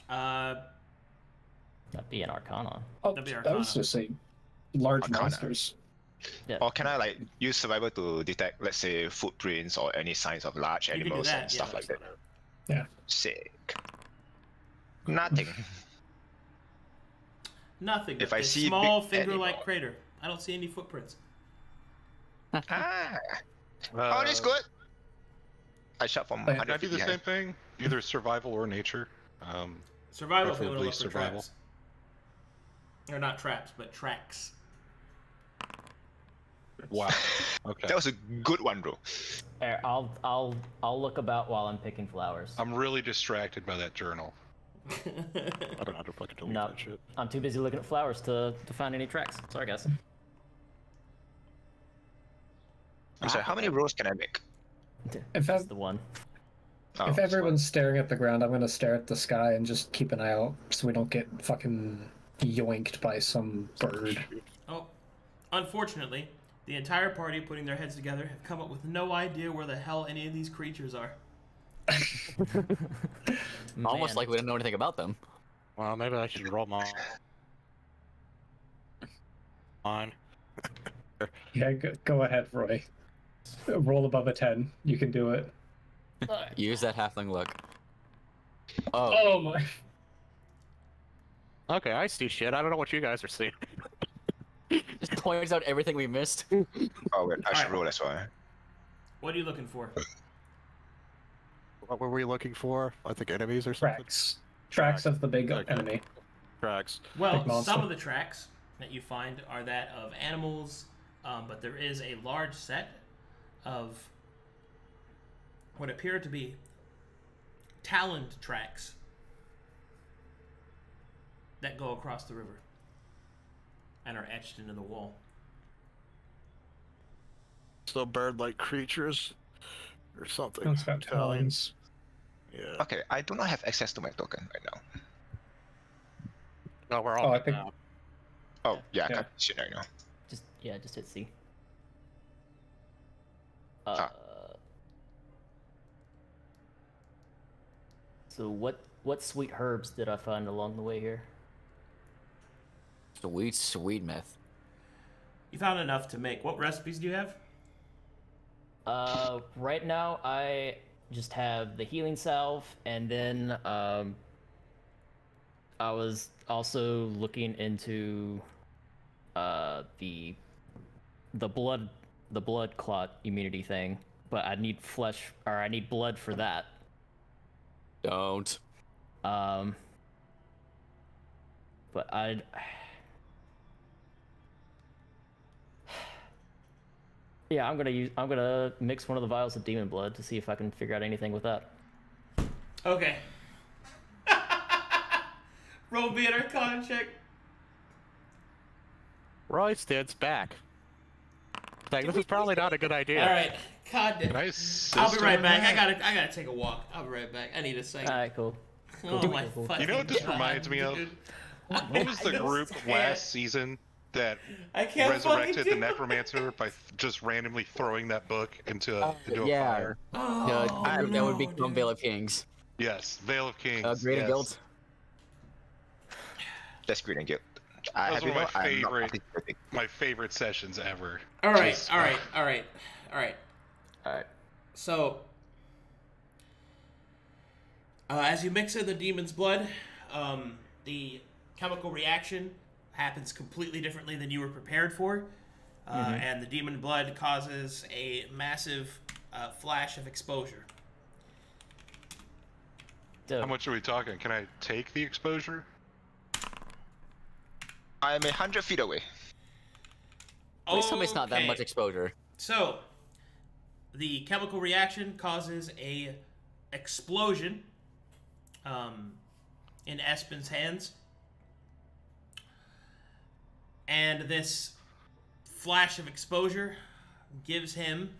That'd be an Arcana. Oh, That'd be I Arcana. was just saying, large Arcana. monsters. Yeah. Or can I like use survival to detect, let's say, footprints or any signs of large You can do animals that, and stuff yeah. like that? Yeah. Sick. Nothing. Nothing. If but I this see small big finger-like animal. crater. I don't see any footprints. Ah. Oh, that's good. I shot from Can I 100 Can I do feet the behind. same thing? Either survival or nature. Survival if you want to Preferably look for survival. traps. Or not traps, but tracks. Wow. Okay. That was a good one, bro. Here, I'll look about while I'm picking flowers. I'm really distracted by that journal. I don't know how to fucking delete No, that shit. I'm too busy looking at flowers to find any tracks. Sorry, guys. I'm sorry, how many rolls can I make? If That's the one. Oh, if it's everyone's staring at the ground, I'm gonna stare at the sky and just keep an eye out so we don't get fucking yoinked by some bird. Oh, unfortunately, the entire party putting their heads together have come up with no idea where the hell any of these creatures are. Almost Man. like we didn't know anything about them. Well, maybe I should roll mine. Yeah, go ahead, Roy. Roll above a 10. You can do it. Use that halfling look. Oh, Oh my. Okay, I see shit. I don't know what you guys are seeing. just points out everything we missed. Oh, wait, I should Alright. roll as well. What are you looking for? What were we looking for? I think enemies or something? Tracks of the big Okay. enemy. Tracks. Well, Big monster. some of the tracks that you find are that of animals, but there is a large set of what appear to be taloned tracks that go across the river and are etched into the wall. So bird-like creatures or something. It's got talons. Yeah. Okay, I do not have access to my token right now. No, we're Oh, all I good think- now. Oh, yeah, I Yeah. can't see it right now. Just hit C. Ah. So what sweet herbs did I find along the way here? Sweet myth. You found enough to make. What recipes do you have? Right now I just have the healing salve, and then I was also looking into the blood clot immunity thing, but I need I need blood for that. Don't. But yeah, I'm gonna mix one of the vials of demon blood to see if I can figure out anything with that. Okay. Roll me an Arcana check. Roy stands back. Like, this is probably not a good idea. All right. God damn. Can I I'll be right on back. that? I gotta take a walk. I'll be right back. I need a second. All right, cool. Oh my fucking You know what this God, reminds me of? dude. What was the I group just last season that I can't resurrected fucking the do necromancer by just randomly throwing that book into a yeah. fire? Oh, that would no, become dude. Veil of Kings. Yes, Veil of Kings. Great yes. Guild. That's Green and Guild. Those were my I'm not favorite, participating. my favorite sessions ever. All right, Just, all right, all right, all right. All right. So, as you mix in the demon's blood, the chemical reaction happens completely differently than you were prepared for, and the demon blood causes a massive flash of exposure. Dope. How much are we talking? Can I take the exposure? I'm 100 feet away. Please tell me it's not that Okay. much exposure. So, the chemical reaction causes a explosion in Espen's hands. And this flash of exposure gives him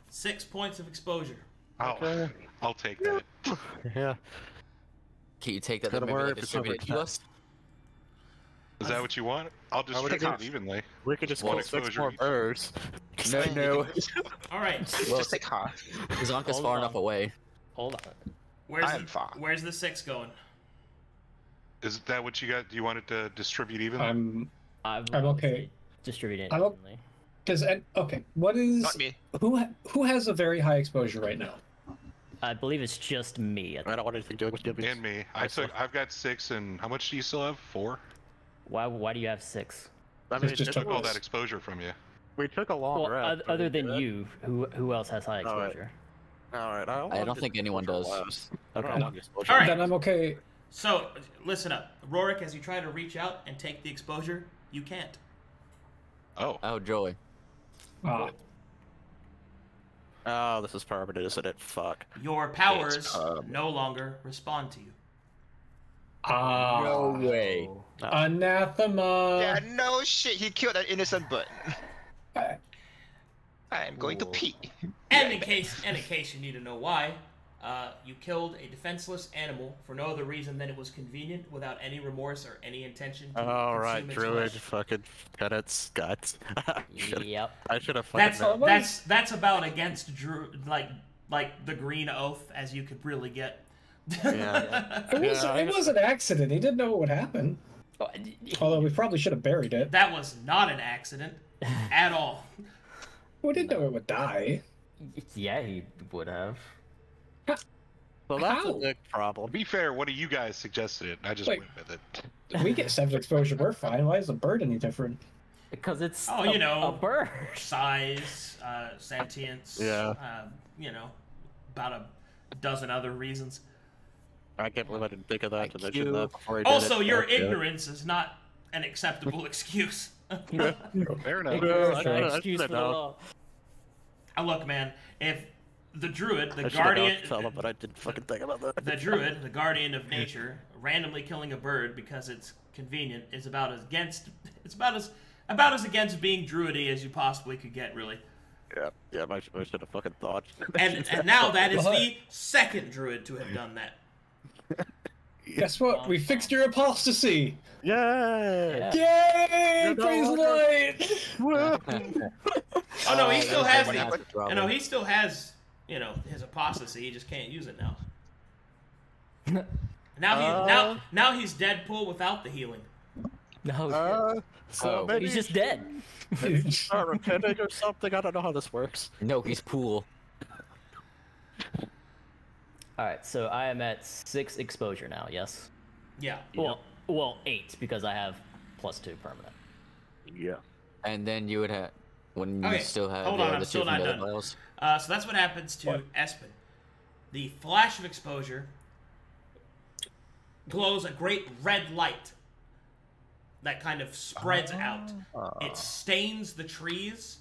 six points of exposure. Oh, I'll take that. Yeah. Can you take that Gotta and maybe worry like, if it's distribute it to overtime. us? Is that what you want? I'll just would distribute take it evenly. We could just One kill 6 exposure more each. birds. No. All right. Well, Just take half. Zonka's Hold far on. enough away. Hold on. Where's I am far. Where's the six going? Is that what you got? Do you want it to distribute evenly? I'm I'm okay. Distribute it I'm o- evenly. Because okay, what is Not me. who has a very high exposure right now? I believe it's just me. I don't want anything to do with giving. And me. I've got 6, and how much do you still have? 4? Why do you have 6? I mean, It's just it Took took all us. that exposure from you. we took a long Well, rest. but other we than did. you, who else has high All right. exposure? All right. I don't think anyone does. Okay. All right. Then I'm okay. So, listen up. Roric, as you try to reach out and take the exposure, you can't. Oh. Oh, joy. Oh, this is permanent, isn't it? Fuck. Your powers no longer respond to you. No way. Anathema. Yeah, no shit. He killed an innocent bird. Uh, I'm going to pee. And in case you need to know why, you killed a defenseless animal for no other reason than it was convenient, without any remorse or any intention to All right, consume its druid, flesh. fucking cut its guts. Yep. I should have fucking. That's about against like the green oath as you could really get. Yeah. It was an accident. He didn't know what would happen. Although we probably should have buried it. That was not an accident at all. We didn't know it would die. Yeah, he would have. So that's How? a big problem. To be fair, one of you guys suggested it, and I just Wait. went with it. If we get 7 exposure, we're fine. Why is the bird any different? Because it's Oh, a, you know. a bird. Size, sentience, Yeah. About a dozen other reasons. I can't believe I didn't think of that to Thank mention you. that before I did Also, it. your Yeah. ignorance is not an acceptable excuse. Fair enough. Ignorance, sure. no I excuse for should've the known. law. Look, man, if the druid, the I should have known guardian, to tell him, but I didn't fucking think about that. the druid, the guardian of nature, randomly killing a bird because it's convenient is about as against being druidy as you possibly could get, really. Yeah, I should have fucking thought. And now that is the second druid to have done that. Guess what? We fixed your apostasy. Yay! Yeah. Yay! You know Praise the what? light. Oh no, he still has everyone the. has trouble. No, he still has, you know, his apostasy. He just can't use it now. Now he's Deadpool without the healing. No, So maybe he's just dead. start repenting or something. I don't know how this works. No, he's pool. All right, so I am at 6 exposure now. Yes. Yeah. Well, 8 because I have +2 permanent. Yeah. And then you would have when you Okay, still have hold the on, other I'm two still from not the other done. vials. So that's what happens to Espen. The flash of exposure glows a great red light that kind of spreads out. It stains the trees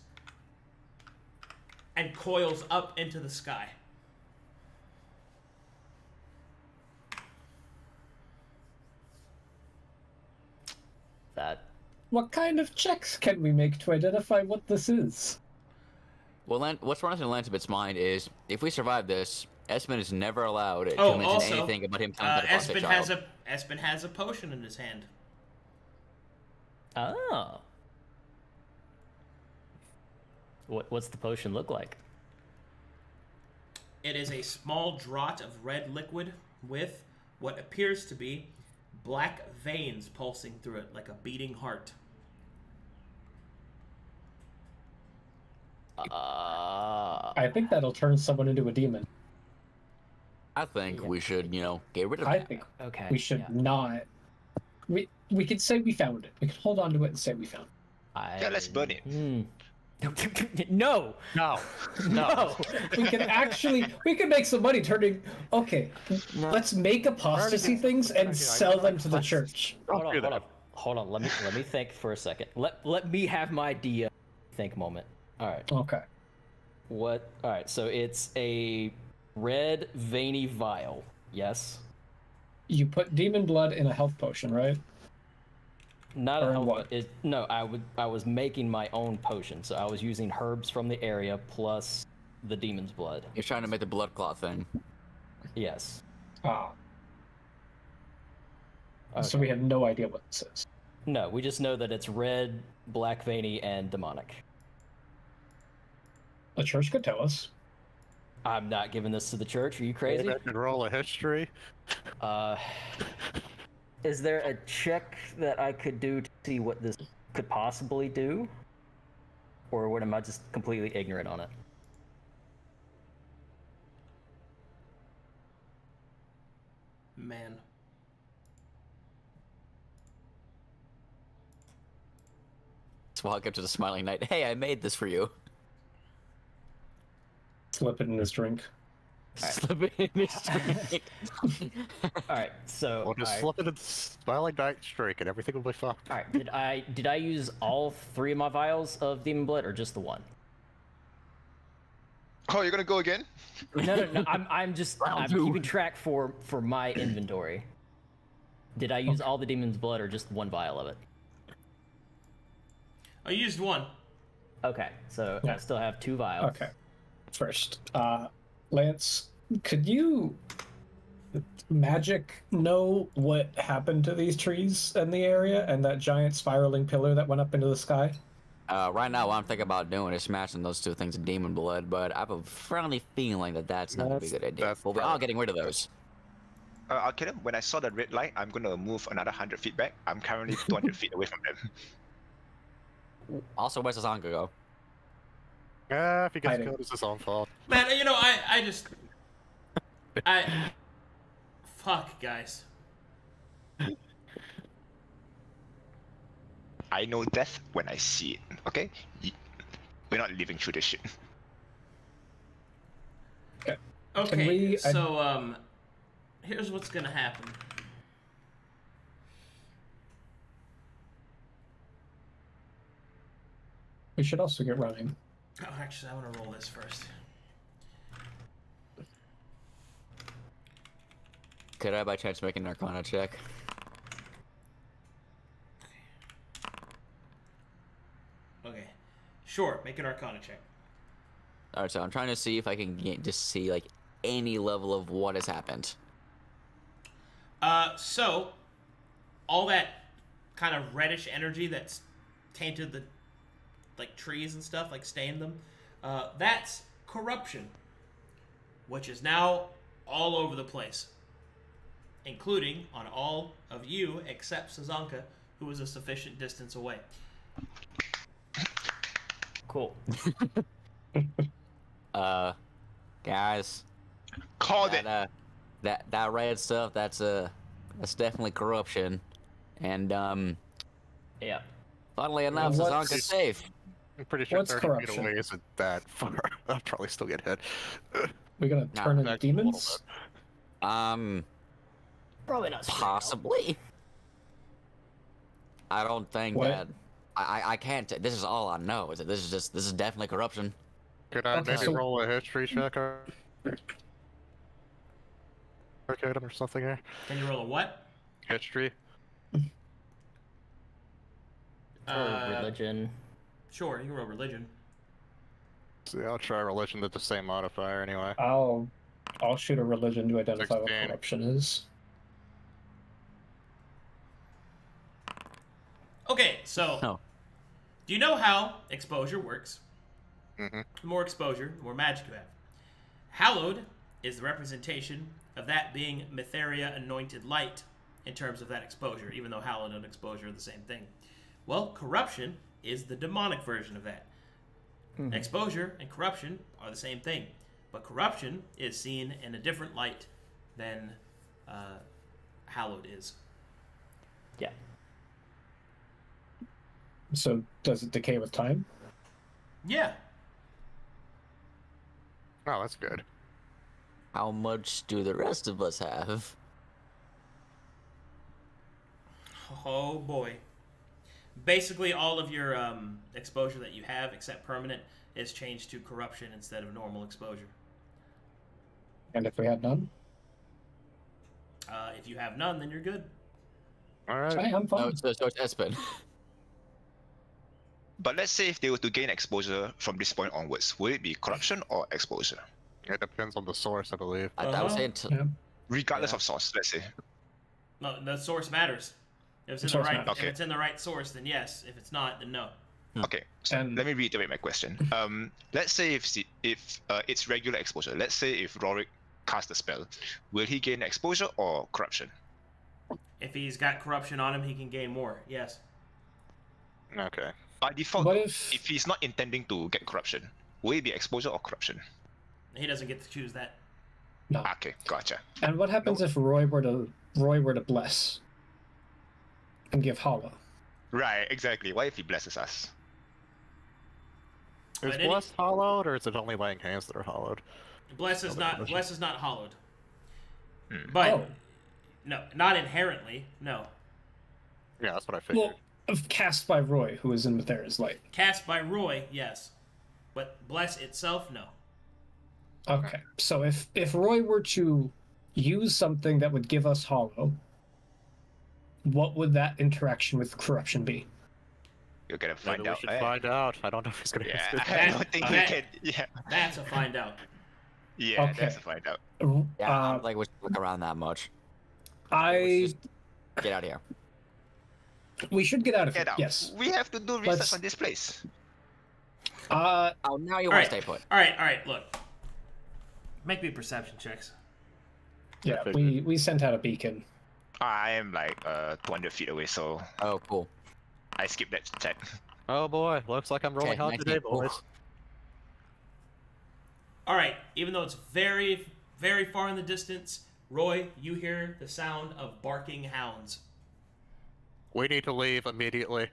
and coils up into the sky. That What kind of checks can we make to identify what this is? Well, what's running through Lancebit's mind is if we survive this, Espen is never allowed to Oh, mention also, anything about him coming to the foster child. Espen has a potion in his hand. Oh. What's the potion look like? It is a small draught of red liquid with what appears to be black veins pulsing through it like a beating heart. I think that'll turn someone into a demon. I think we should, get rid of I that. think Okay. we should not. We could say we found it. We can hold on to it and say we found it. Yeah, let's burn it. No. No. No. We can make some money turning. Okay, let's make apostasy things and sell them to the church. Hold on. Let me think for a second. Let me have my think moment. All right. Okay. All right. So it's a red veiny vial. Yes. You put demon blood in a health potion, right? Not a Or health. what? No, I was making my own potion, so I was using herbs from the area plus the demon's blood. You're trying to make the blood clot thing. Yes. Ah. Okay. So we have no idea what this is. No, we just know that it's red, black veiny, and demonic. The church could tell us. I'm not giving this to the church. Are you crazy? Maybe I could roll a history. Is there a check that I could do to see what this could possibly do? Or am I just completely ignorant on it? Man. Let's walk up to the smiling knight. Hey, I made this for you. Slip it in his drink. Slip it in his drink. Alright, so... We'll just slip it in the smiling night streak and everything will be fine. Alright, did I use all 3 of my vials of demon blood or just the one? Oh, you're gonna go again? No. I'm keeping track for my inventory. Did I use all the demon's blood or just 1 vial of it? I used 1. Okay, so I still have 2 vials. Okay. First, Lance, could you magic know what happened to these trees in the area and that giant spiraling pillar that went up into the sky? Right now, what I'm thinking about doing is smashing those 2 things of demon blood, but I have a friendly feeling that that's not a good idea. Well, we're all getting rid of those. Arcadum, when I saw the red light, I'm gonna move another 100 feet back. I'm currently 200 feet away from them. Also, where's Sazanka go? If he gets killed, it's his own fault. Man, fuck, guys. I know death when I see it, okay? We're not living through this shit. Okay, so, here's what's gonna happen. We should also get running. Oh, actually, I want to roll this first. Could I, by chance, make an Arcana check? Okay. Sure, make an Arcana check. Alright, so I'm trying to see if I can just see, like, any level of what has happened. So, all that kind of reddish energy that's tainted the like trees and stuff, like stain them. That's corruption, which is now all over the place, including on all of you except Sazanka, who is a sufficient distance away. Cool. Guys, Called it. that red stuff, that's definitely corruption. And Yeah. funnily enough, What's- Sazanka's safe. I'm pretty sure What's 30 feet corruption? away isn't that far. I'll probably still get hit. We're gonna Nah, turn into back a little demons. Probably not. straight up. Possibly. I don't think What? that. I can't. This is all I know. Is that this is definitely corruption. Could I Okay, maybe so- roll a history check or Arcadum or something here? Can you roll a what? History? Or religion. Sure, you can roll religion. See, I'll try religion at the same modifier anyway. I'll shoot a religion to identify what 16. corruption is. Okay, so Oh. do you know how exposure works? Mm-hmm. The more exposure, the more magic you have. Hallowed is the representation of that being Mytheria anointed light in terms of that exposure, even though hallowed and exposure are the same thing. Well, corruption is the demonic version of that. Exposure and corruption are the same thing, but corruption is seen in a different light than hallowed is. Yeah. So does it decay with time? Yeah. Oh, that's good. How much do the rest of us have? Oh boy. Basically, all of your exposure that you have, except permanent, is changed to corruption instead of normal exposure. And if we had none? If you have none, then you're good. Alright. Hey, I'm No, fine. so it's Espen. But let's say if they were to gain exposure from this point onwards, will it be corruption or exposure? It depends on the source, I believe. I was saying. Yeah. Regardless Yeah. of source, let's say. No, the source matters. If it's in the Source right, matters. if Okay. it's in the right source, then yes. If it's not, then no. Okay, so And- let me reiterate my question. Let's say if it's regular exposure. Let's say if Roric casts a spell, will he gain exposure or corruption? If he's got corruption on him, he can gain more. Yes. Okay. By default, What though, if- if he's not intending to get corruption, will it be exposure or corruption? He doesn't get to choose that. No. Okay, gotcha. And what happens if Roy were to bless and give hollow? Right, exactly. What if he blesses us? Is But any- Blessed hollowed, or is it only laying hands that are hollowed? Bless is not question. bless is not hollowed. Hmm. But Oh. no, not inherently. No. Yeah, that's what I figured. Well, cast by Roy, who is in Mytheria's light. Cast by Roy, yes. But bless itself, no. Okay. So if Roy were to use something that would give us hollow, what would that interaction with corruption be? You're gonna Maybe find we out. should eh? find out. I don't know if he's gonna Yeah, answer I that. don't think we that- can. Yeah, That's a find out. yeah, Okay. that's a find out. Yeah, I Uh, don't think we should look around that much. I Get out of here. we should get out of Get here. out. Yes. We have to do research Let's- on this place. Oh, now you All want right. to stay put. All right, look. Make me perception checks. Yeah. figured. We sent out a beacon. I am like 200 feet away, so Oh, cool. I skipped that check. Oh boy, looks like I'm rolling Okay, hot next today, game. boys. All right, even though it's very, very far in the distance, Roy, you hear the sound of barking hounds. We need to leave immediately.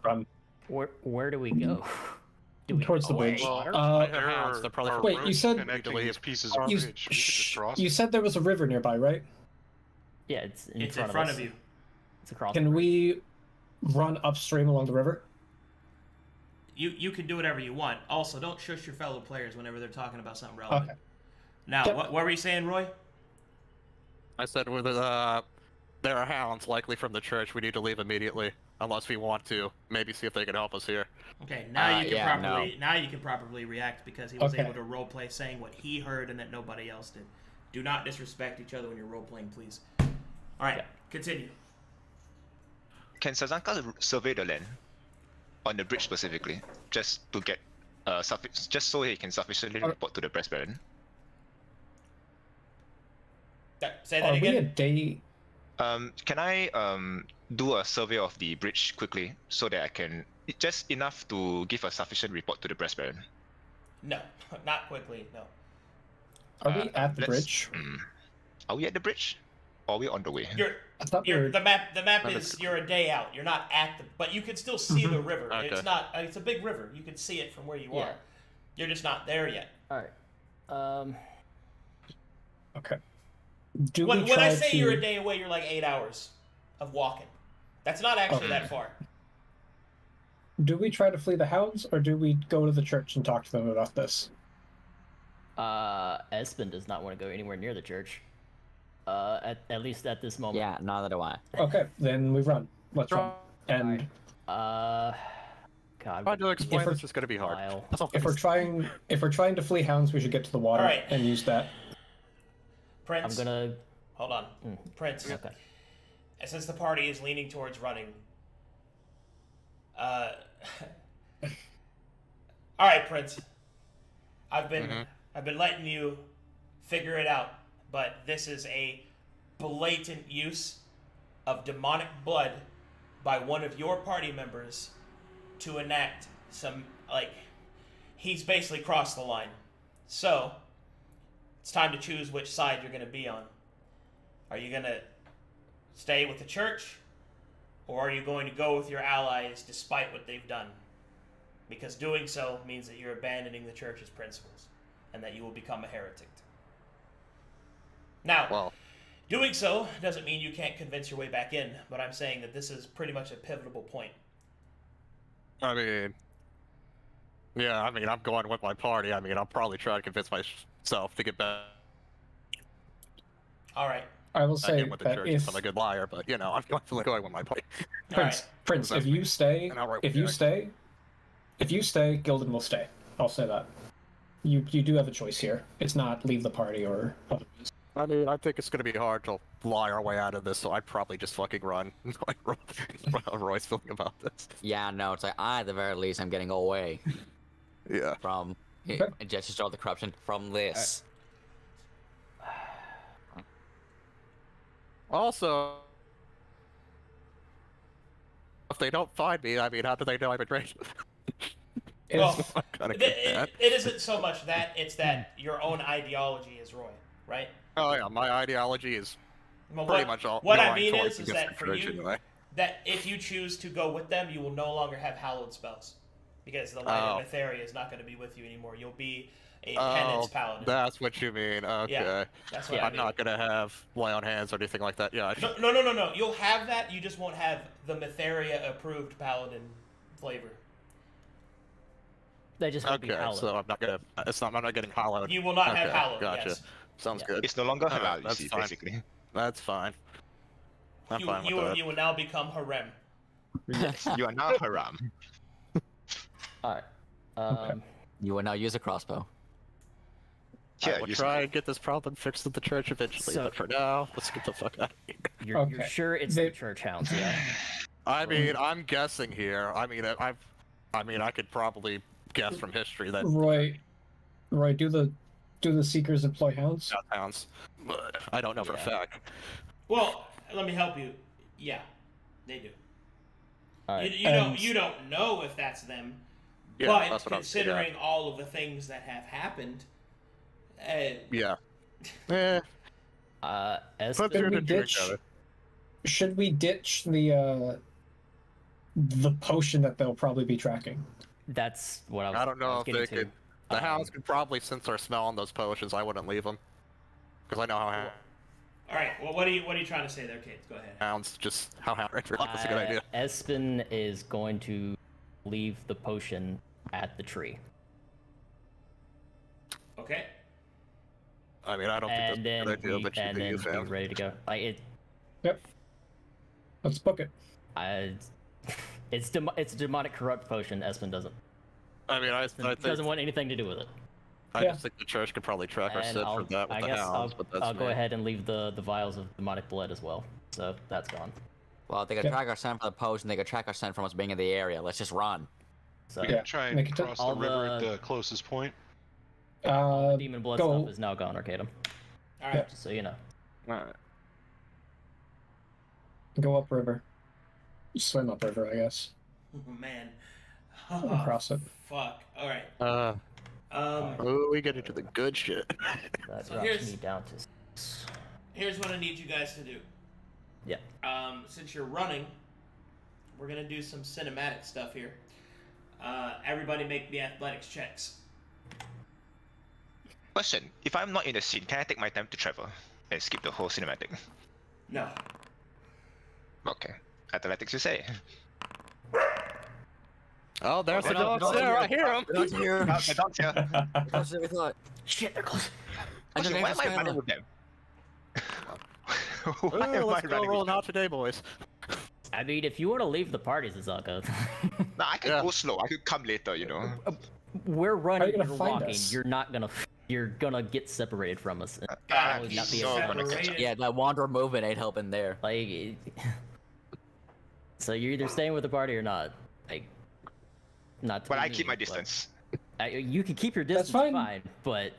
Run Where do we go? Do we towards the go bridge. water? They're hounds, they're probably Our from- Wait, you road said- connecting Leave. these pieces of You, bridge. We could just cross. you said there was a river nearby, right? Yeah, it's in It's front in front us. of you. It's across. Can the bridge. we run upstream along the river? You can do whatever you want. Also, don't shush your fellow players whenever they're talking about something relevant. Okay. Now, Yep. what were you saying, Roy? I said there are hounds likely from the church. We need to leave immediately, unless we want to. Maybe see if they can help us here. Okay, now you can yeah, now you can properly react because he was Okay. able to roleplay saying what he heard and that nobody else did. Do not disrespect each other when you're roleplaying, please. All right, Yeah. continue. Can Sazanka survey the land? on the bridge specifically, just to get just so he can sufficiently report to the Press Baron. Say that again. We a day? Can I do a survey of the bridge quickly so that I can just enough to give a sufficient report to the Press Baron? No, not quickly. No. Are we at the bridge? Are we at the bridge? Or are we on the way? The map is you're a day out. You're not at the, but you can still see the river. Okay. It's a big river. You can see it from where you are. You're just not there yet. All right. Okay. When I say you're a day away, you're like 8 hours of walking. That's not actually that far. Do we try to flee the hounds, or do we go to the church and talk to them about this? Espen does not want to go anywhere near the church. At least at this moment. Yeah, neither do I. Okay, then we run. Let's run. And God. Trying to explain this is going to be hard. if we're trying to flee hounds, we should get to the water and use that. Prince. I'm gonna hold on. Prince. Okay. Since the party is leaning towards running, all right, Prince. I've been letting you figure it out, but this is a blatant use of demonic blood by one of your party members to enact some, he's basically crossed the line. So, it's time to choose which side you're going to be on. Are you going to stay with the church, or are you going to go with your allies despite what they've done? Because doing so means that you're abandoning the church's principles, and that you will become a heretic. Now, doing so doesn't mean you can't convince your way back in, but I'm saying that this is pretty much a pivotal point. I mean, yeah, I'm going with my party. I'll probably try to convince myself to get back. All right. I will say with the that church if I'm a good liar, but I'm definitely going with my party. Prince, if you stay, Gilden will stay. I'll say that. You do have a choice here. It's not leave the party or otherwise. I think it's going to be hard to lie our way out of this, so I'd probably just fucking run. How Roy's feeling about this. Yeah, no, it's like, at the very least, I'm getting away. Yeah. From, just to start the corruption from this. Also, if they don't find me, how do they know I betrayed? Well, it isn't so much that, it's that your own ideology is Roy, right? Oh yeah, my ideology is pretty much all. What I mean is that for you, that if you choose to go with them, you will no longer have hallowed spells, because the light of Netheria is not going to be with you anymore. You'll be a penance paladin. That's what you mean. Okay. Yeah, that's what I'm not gonna have lay on hands or anything like that. Yeah. No. You'll have that. You just won't have the Netheria approved paladin flavor. They just won't be hallowed. So I'm not gonna. I'm not getting hallowed. You will not have hallowed. Gotcha. Yes. Sounds good. It's no longer halal, that's fine. basically. That's fine. I'm fine with that. You will now become harem. Yes, you are now haram. Alright. You will now use a crossbow. Yeah, we'll try and get this problem fixed at the church eventually, but for now, let's get the fuck out of here. You're sure it's the church hounds, yeah? I'm guessing here. I could probably guess from history that Roy, do the seekers employ hounds? Not hounds, but I don't know for a fact. Well, let me help you. Yeah, they do. Right. You don't know if that's them, Yeah, but considering all of the things that have happened, yeah. Should we ditch the potion that they'll probably be tracking? That's what I was. I don't know if they could. The hounds could probably sense our smell on those potions. I wouldn't leave them because I know how. All right. Well, what are you trying to say there, Kate? Go ahead. Hounds, just how that's a good idea. Espen is going to leave the potion at the tree. Okay. I don't think that's a good idea, but you do you, fam. Ready to go. Yep. Let's book it. It's a demonic corrupt potion. Espen doesn't. I think doesn't want anything to do with it. I just think the church could probably track our set for that with the hounds, but that's I'll go ahead and leave the vials of demonic blood as well. So that's gone. Well, they could track our scent from the post, and they could track our scent from us being in the area. Let's just run. So We can try and make it to cross the all river at the- the closest point. the demon blood go. stuff is now gone, Arcadum. All right. Just so you know. Alright. Go upriver. Swim upriver, I guess. Oh, man. Across it. Fuck. All right. Oh, we get into the good shit. That So drops here's- me down to 6. Here's what I need you guys to do. Yeah. Since you're running, we're gonna do some cinematic stuff here. Everybody make the athletics checks. Question: if I'm not in the scene, can I take my time to travel and skip the whole cinematic? No. Okay. Athletics, you say? Oh, there's the We're dogs not there. I here. hear them. We're not here. The dogs here. That's what we thought. Shit, they're close. And Question, they're why next am I to running Skylar. with them? Why am I Let's go running rolling with them? out today, boys. I mean, if you want to leave the party, Sazanka, Nah, I could Yeah. go slow. I could come later, you know. we're How are running, you gonna you're find walking. us? You're gonna get separated from us. I'm would not be so able to gonna catch up. separate. Yeah, that wander movement ain't helping there. Like, so you're either staying with the party or not. Like, not. To But be I keep my mean, but- distance. You can keep your distance, fine. but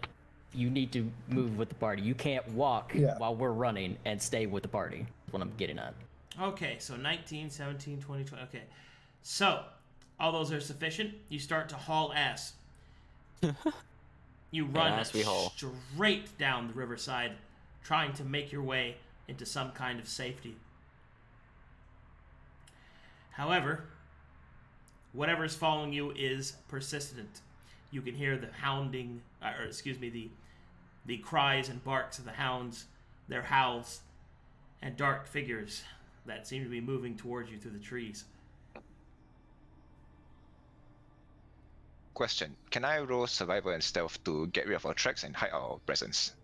you need to move with the party. You can't walk Yeah. while we're running and stay with the party. That's what I'm getting at. Okay, so 19, 17, 20, 20. Okay. So, all those are sufficient. You start to haul ass. You run ass we haul. straight down the riverside, trying to make your way into some kind of safety. However, whatever's following you is persistent. You can hear the hounding, the cries and barks of the hounds, their howls, and dark figures that seem to be moving towards you through the trees. Question: can I roll survival and stealth to get rid of our tracks and hide our presence?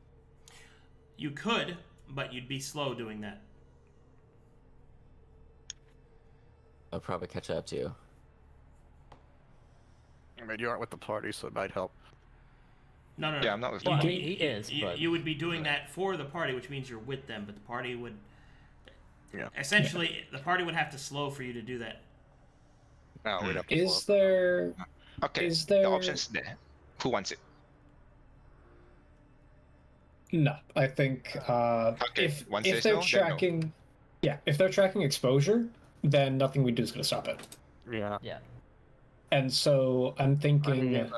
You could, but you'd be slow doing that. I'll probably catch up to you. I mean, you aren't with the party, so it might help. No. Yeah, I'm not with You- the Well, party. he is, but You would be doing that for the party, which means you're with them, but the party would... Yeah. Essentially, the party would have to slow for you to do that. No, we'd have to Is slow. there? Okay, Is the there- option's there. Who wants it? No, I think Okay, if one if says they're no, then no. tracking, yeah, if they're tracking exposure, then nothing we do is going to stop it. Yeah. yeah. And so I'm thinking,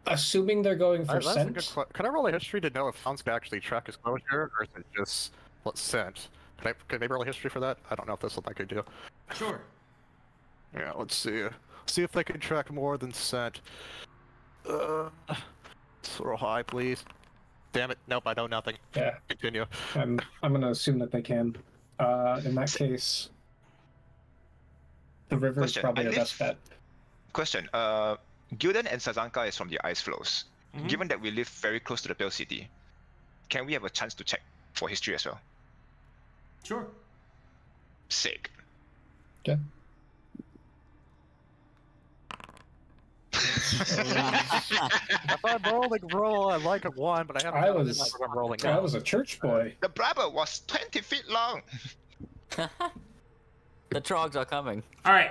assuming they're going for That's a scent, good Can I roll a history to know if hounds can actually track exposure, or is it just scent? Can I roll a history for that? I don't know if this is what I could do. Sure. Yeah, let's see. See if they can track more than scent. Let's roll high, please. Damn it! Nope, I know nothing. yeah, Continue. I'm going to assume that they can. In that case, the river is Question, probably I our live- best bet. Question: Gilden and Sazanka is from the ice flows. Mhm. Given that we live very close to the Pale City, can we have a chance to check for history as well? Sure. Sick. Okay. If I'm roll, I like a 1, but I haven't. I done it was- enough if I'm rolling. I was a church boy. The Brabber was 20 feet long. The trogs are coming. All right.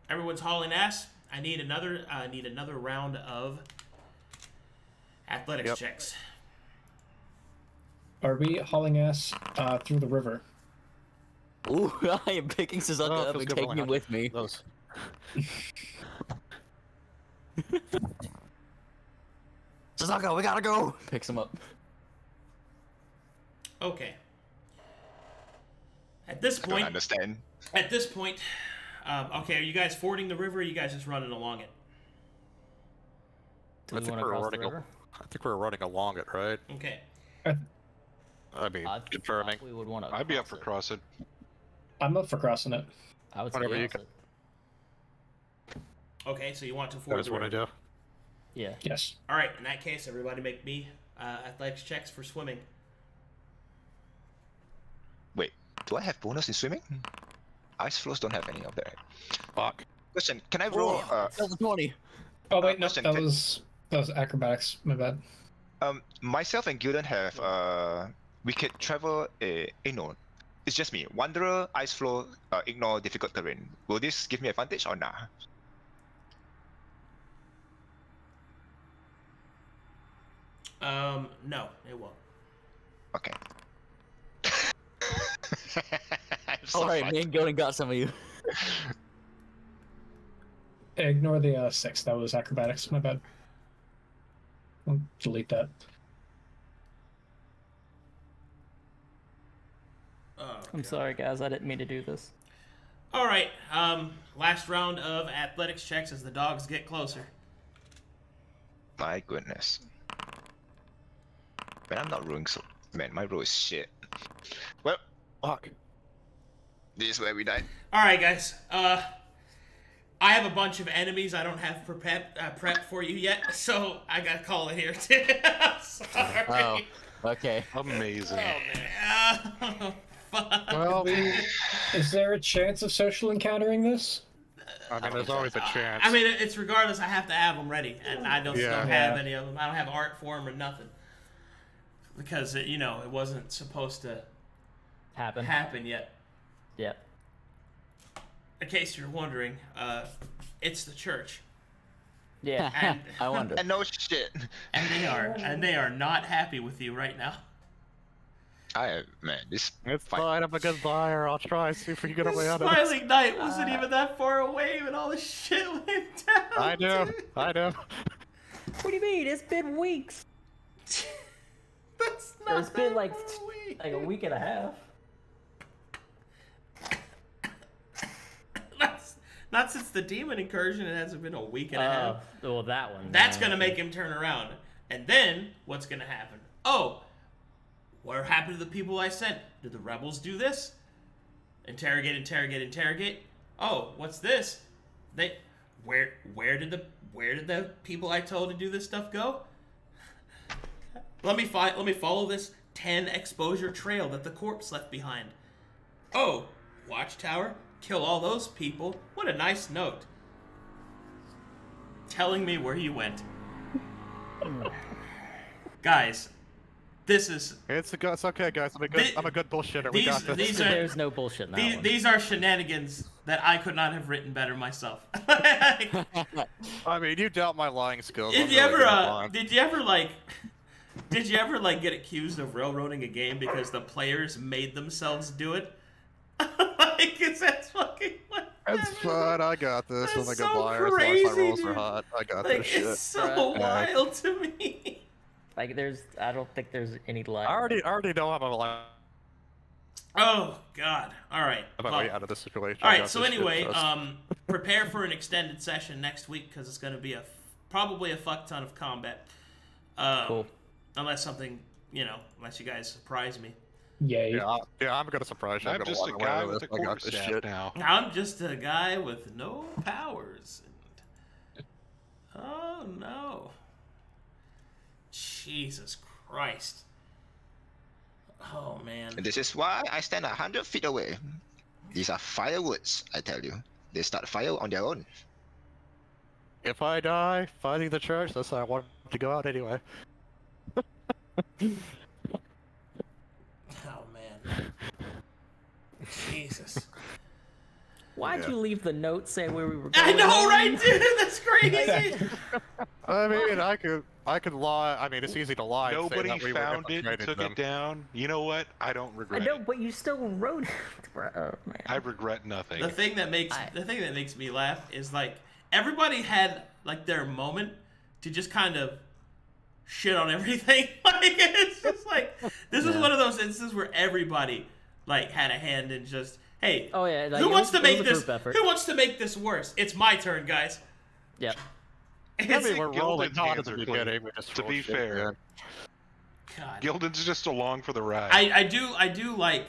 Everyone's hauling ass. I need another round of athletics Yep. checks. Are we hauling ass through the river? Ooh, I am picking Sazanka Oh, up feels and good taking rolling him out with me. Those. Sazanka, we gotta go! Picks him up. Okay. At this Don't point, understand. okay, are you guys fording the river? Or are you guys just running along it? Do I we think want to we're cross the running. river? I think we're running along it, right? Okay. I mean, I confirming. thought we would want to. I'd be up for crossing. I'm up for crossing it. I would say Whatever the you opposite. Okay, so you want to That ford is the what I river. do. Yeah. Yes. All right. In that case, everybody make me athletics checks for swimming. Wait, do I have bonus in swimming? Ice flows don't have any of that. Fuck. Question: can I roll? That's a 20. Oh wait, no, question, that can- was acrobatics. My bad. Myself and Gilden have we could travel no, it's just me. Wanderer, ice floor, ignore difficult terrain. Will this give me advantage or nah? No, it won't. Okay. I'm so All right, fucked. me and Gilden got some of you. Ignore the 6. That was acrobatics. My bad. I'll delete that. Oh, I'm sorry, guys. I didn't mean to do this. All right. Last round of athletics checks as the dogs get closer. My goodness. Man, I'm not rolling so. Man, my roll is shit. Well, Fuck. this is where we die. All right, guys. I have a bunch of enemies I don't have prep for you yet, so I gotta call it here. Sorry. Oh, okay. Amazing. Oh, fuck. Well, Is there a chance of social encountering this? I mean, there's always a chance. I mean, it's regardless. I have to have them ready, and I don't still Yeah. have any of them. I don't have art for them or nothing because it wasn't supposed to happen yet. Yeah. In case you're wondering, it's the church, Yeah. and I wonder. And no shit. and they are not happy with you right now. Man, this It's fight. fine. I'm a good buyer. I'll try and see if we can get away out of this. Smiling Knight wasn't even that far away when all this shit went down. I know. dude. I know. What do you mean? It's been weeks. That's not It's been that like far away. a week and a half. Not since the demon incursion. It hasn't been a week and a half. Well, that one. That's gonna make him turn around. And then what's gonna happen? Oh, what happened to the people I sent? Did the rebels do this? Interrogate. Oh, what's this? Where did the people I told to do this stuff go? Let me follow this 10 exposure trail that the corpse left behind. Oh, watchtower, kill all those people. What a nice note. Telling me where you went. Guys, this is It's okay, guys. I'm a good bullshitter. We got this. these are There's no bullshit in that one. these are shenanigans that I could not have written better myself. I mean, you doubt my lying skills. Did I'm you really ever good at lying. did you ever get accused of railroading a game because the players made themselves do it? Like, that's fucking It's fine. I got this. I'm a That's good so buyer. As long as my crazy, rolls are dude. hot, I got like this shit. it's so wild to me. Like, I don't think there's any lie. I already know I'm a liar. Oh God! All right. I'm Well, way out of this situation. all I right. got So this shit, anyway, trust. prepare for an extended session next week because it's going to be probably a fuck ton of combat. Cool. Unless something, unless you guys surprise me. Yay. Yeah, I'm gonna surprise you. I'm gonna just a walk away guy with with a this. I got quarter this staff shit. now. I'm just a guy with no powers. Oh no. Jesus Christ. Oh man. And this is why I stand 100 feet away. These are firewoods, I tell you. They start fire on their own. If I die fighting the church, that's how I want to go out anyway. Oh man. Jesus. Why'd you leave the note saying where we were I going? know, right, dude? That's crazy. I mean, I could lie. I mean, it's easy to lie. and say Nobody that we were found it, infiltrating took them. it down. You know what? I don't I regret know, it. but you still wrote it. Oh, man. I regret nothing. The thing that makes me laugh is like everybody had like their moment to just kind of shit on everything. Like it's just like this is one of those instances where everybody like had a hand in just hey. Oh yeah. Like, Who it wants was- to it make was a this? group effort. Who wants to make this worse? It's my turn, guys. Yep. I It's, mean, we're rolling Gilden's hot at hands the are clean. beginning. We just To roll be shit, fair, man. God. Gilden's just along for the ride. I do like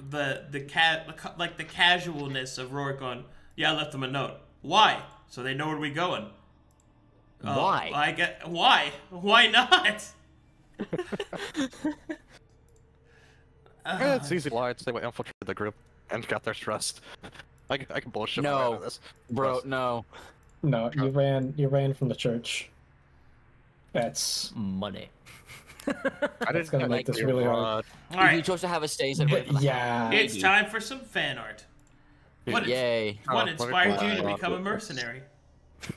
the casualness of Roric going, yeah, I left them a note. Why? So they know where we going. Oh, Why? Why? Why not? It's easy lines. They infiltrated the group and got their trust. I can bullshit my way out of this. Bro, Trust. no. No, you ran from the church. That's Money. I That's gonna make this really hard. All right, You chose to have a station. Yeah. it's time for some fan art. Yay. What inspired you to become a mercenary?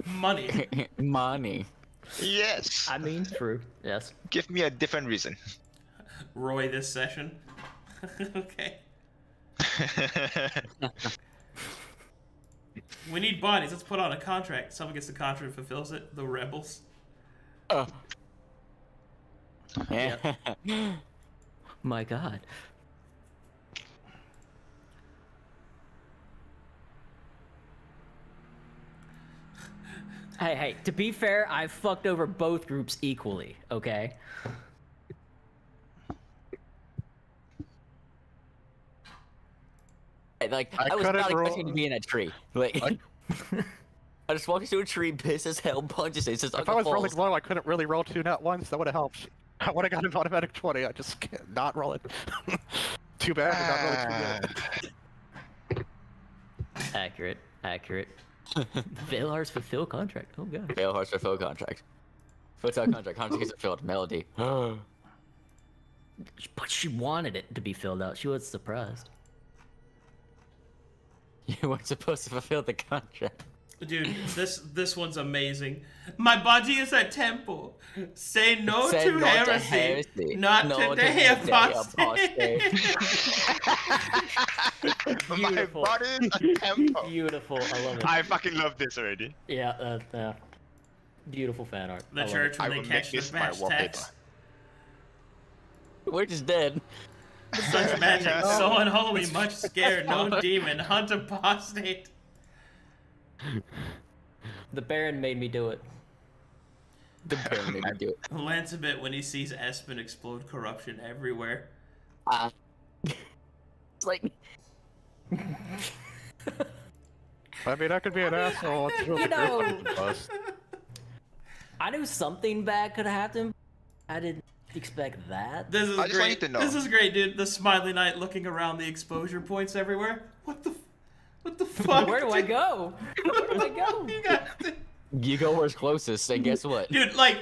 Money. Money. Yes. I mean, true. Yes. Give me a different reason. Roy this session. Okay. We need bodies. Let's put on a contract. Someone gets the contract and fulfills it. The rebels. Oh. My God. Hey, to be fair, I fucked over both groups equally, okay? Like, I was couldn't not roll- expecting to be in a tree. Like, I just walked into a tree, pissed as hell, punches it. It says, If I was rolling low, I couldn't really roll 2 nat ones. That would have helped. I would have got an automatic 20. I just can't not roll it. Too bad. Not rolling 2 good. Accurate. Veilhar's fulfill contract. Oh god. Veilhar's fulfill contract. Fulfill contract. Contract is fulfilled. Melody. But she wanted it to be filled out. She was surprised. You weren't supposed to fulfill the contract. Dude, this one's amazing. My body is a temple. Say no to heresy. Not today, apostate. My body is a temple. Beautiful. I love it. I fucking love this already. Yeah, beautiful fan art. The I love church it. when I they will catch make the this my match wallpaper. text. We're just dead. Such magic, so unholy, much scared, no demon, hunt apostate. The Baron made me do it. The Baron made me do it. Lancebit when he sees Espen explode corruption everywhere. It's like... I mean, I could be an asshole. It's really good. I knew something bad could have happened. I didn't expect that. This is I just want great. you to know. This is great, dude. The smiley knight looking around the exposure points everywhere. What the fuck? Where do I go? Where do I go? You go where's closest, and guess what? Dude, like,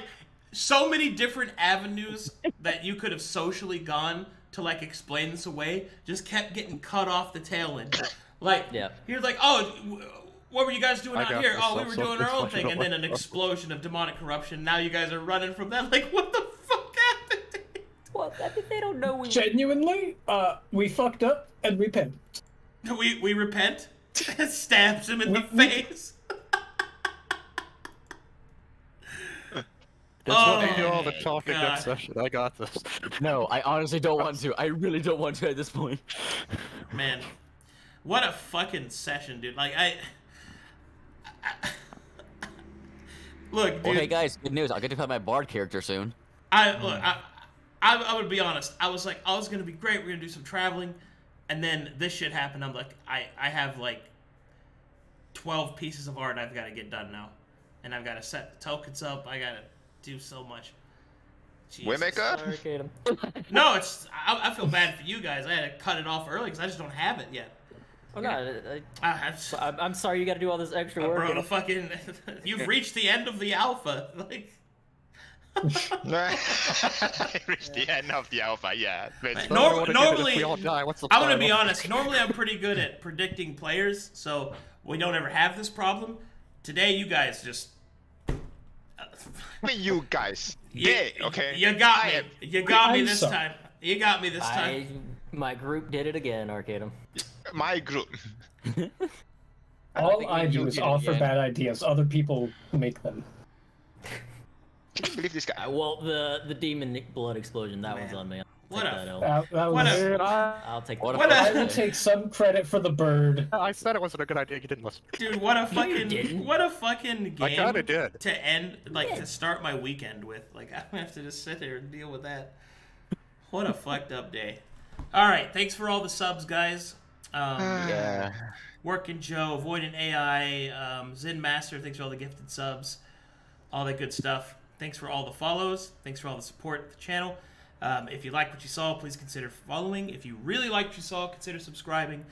so many different avenues that you could have socially gone to, like, explain this away just kept getting cut off the tail end. Like, Yeah. you're like, oh, what were you guys doing I out got here? this, Oh, we I'll were doing our own thing. And then an explosion of demonic corruption. Now you guys are running from that. Like, what the fuck happened? Well, I think they don't know we. Genuinely, we fucked up and repent. We repent? Stabs him in the face. Just let me do Oh all the talking God. next session. I got this. No, I honestly don't want to. I really don't want to at this point. Man, what a fucking session, dude. Like, look, dude. Well, hey guys, good news. I'll get to play my Bard character soon. I would be honest. I was like, oh, it's gonna be great. We're gonna do some traveling, and then this shit happened. I'm like, I have like 12 pieces of art I've got to get done now, and I've got to set the tokens up. I gotta do so much. Jesus. Waymaker? No, I feel bad for you guys. I had to cut it off early because I just don't have it yet. Oh god, I'm sorry you got to do all this extra work. Bro, you've reached the end of the alpha. Like. I reached the end of the alpha, yeah. Normally, we all die, what's the I'm gonna final? be honest. Normally, I'm pretty good at predicting players, so we don't ever have this problem. Today, you guys just. I mean, you guys. Gay, okay? You got me. You got me I'm this sorry. time. You got me this time. My group did it again, Arcadum. My group. All think I you do do is it offer again. bad ideas. Other people make them. Can you believe this guy? Well, the demon blood explosion, that one's Man. on me. What Take a- that L. That What was, a- I'll take What that. What I a- will take some credit for the bird. I said it wasn't a good idea. You didn't listen. Dude, what a didn't. fucking game I kinda did. to end, like, to start my weekend with. Like, I don't have to just sit here and deal with that. What a fucked up day. All right, thanks for all the subs, guys. Yeah. WorkinJoe, Avoidant AI, Zen Master, thanks for all the gifted subs, all that good stuff. Thanks for all the follows. Thanks for all the support of the channel. If you like what you saw, please consider following. If you really liked what you saw, consider subscribing.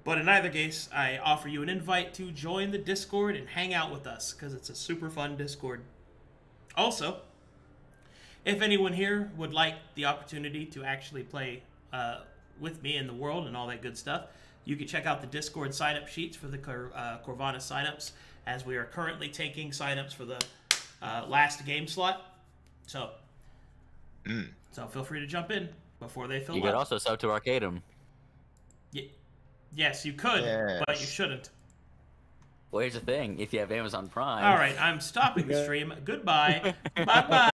But in either case, I offer you an invite to join the Discord and hang out with us, because it's a super fun Discord. Also, if anyone here would like the opportunity to actually play with me in the world and all that good stuff, you can check out the Discord sign-up sheets for the Corvanis sign-ups, as we are currently taking sign-ups for the last game slot. So, so feel free to jump in before they fill up. You could also sub to Arcadum. Yes, you could, but you shouldn't. Well, here's the thing. If you have Amazon Prime... All right, I'm stopping the stream. Goodbye. Bye-bye.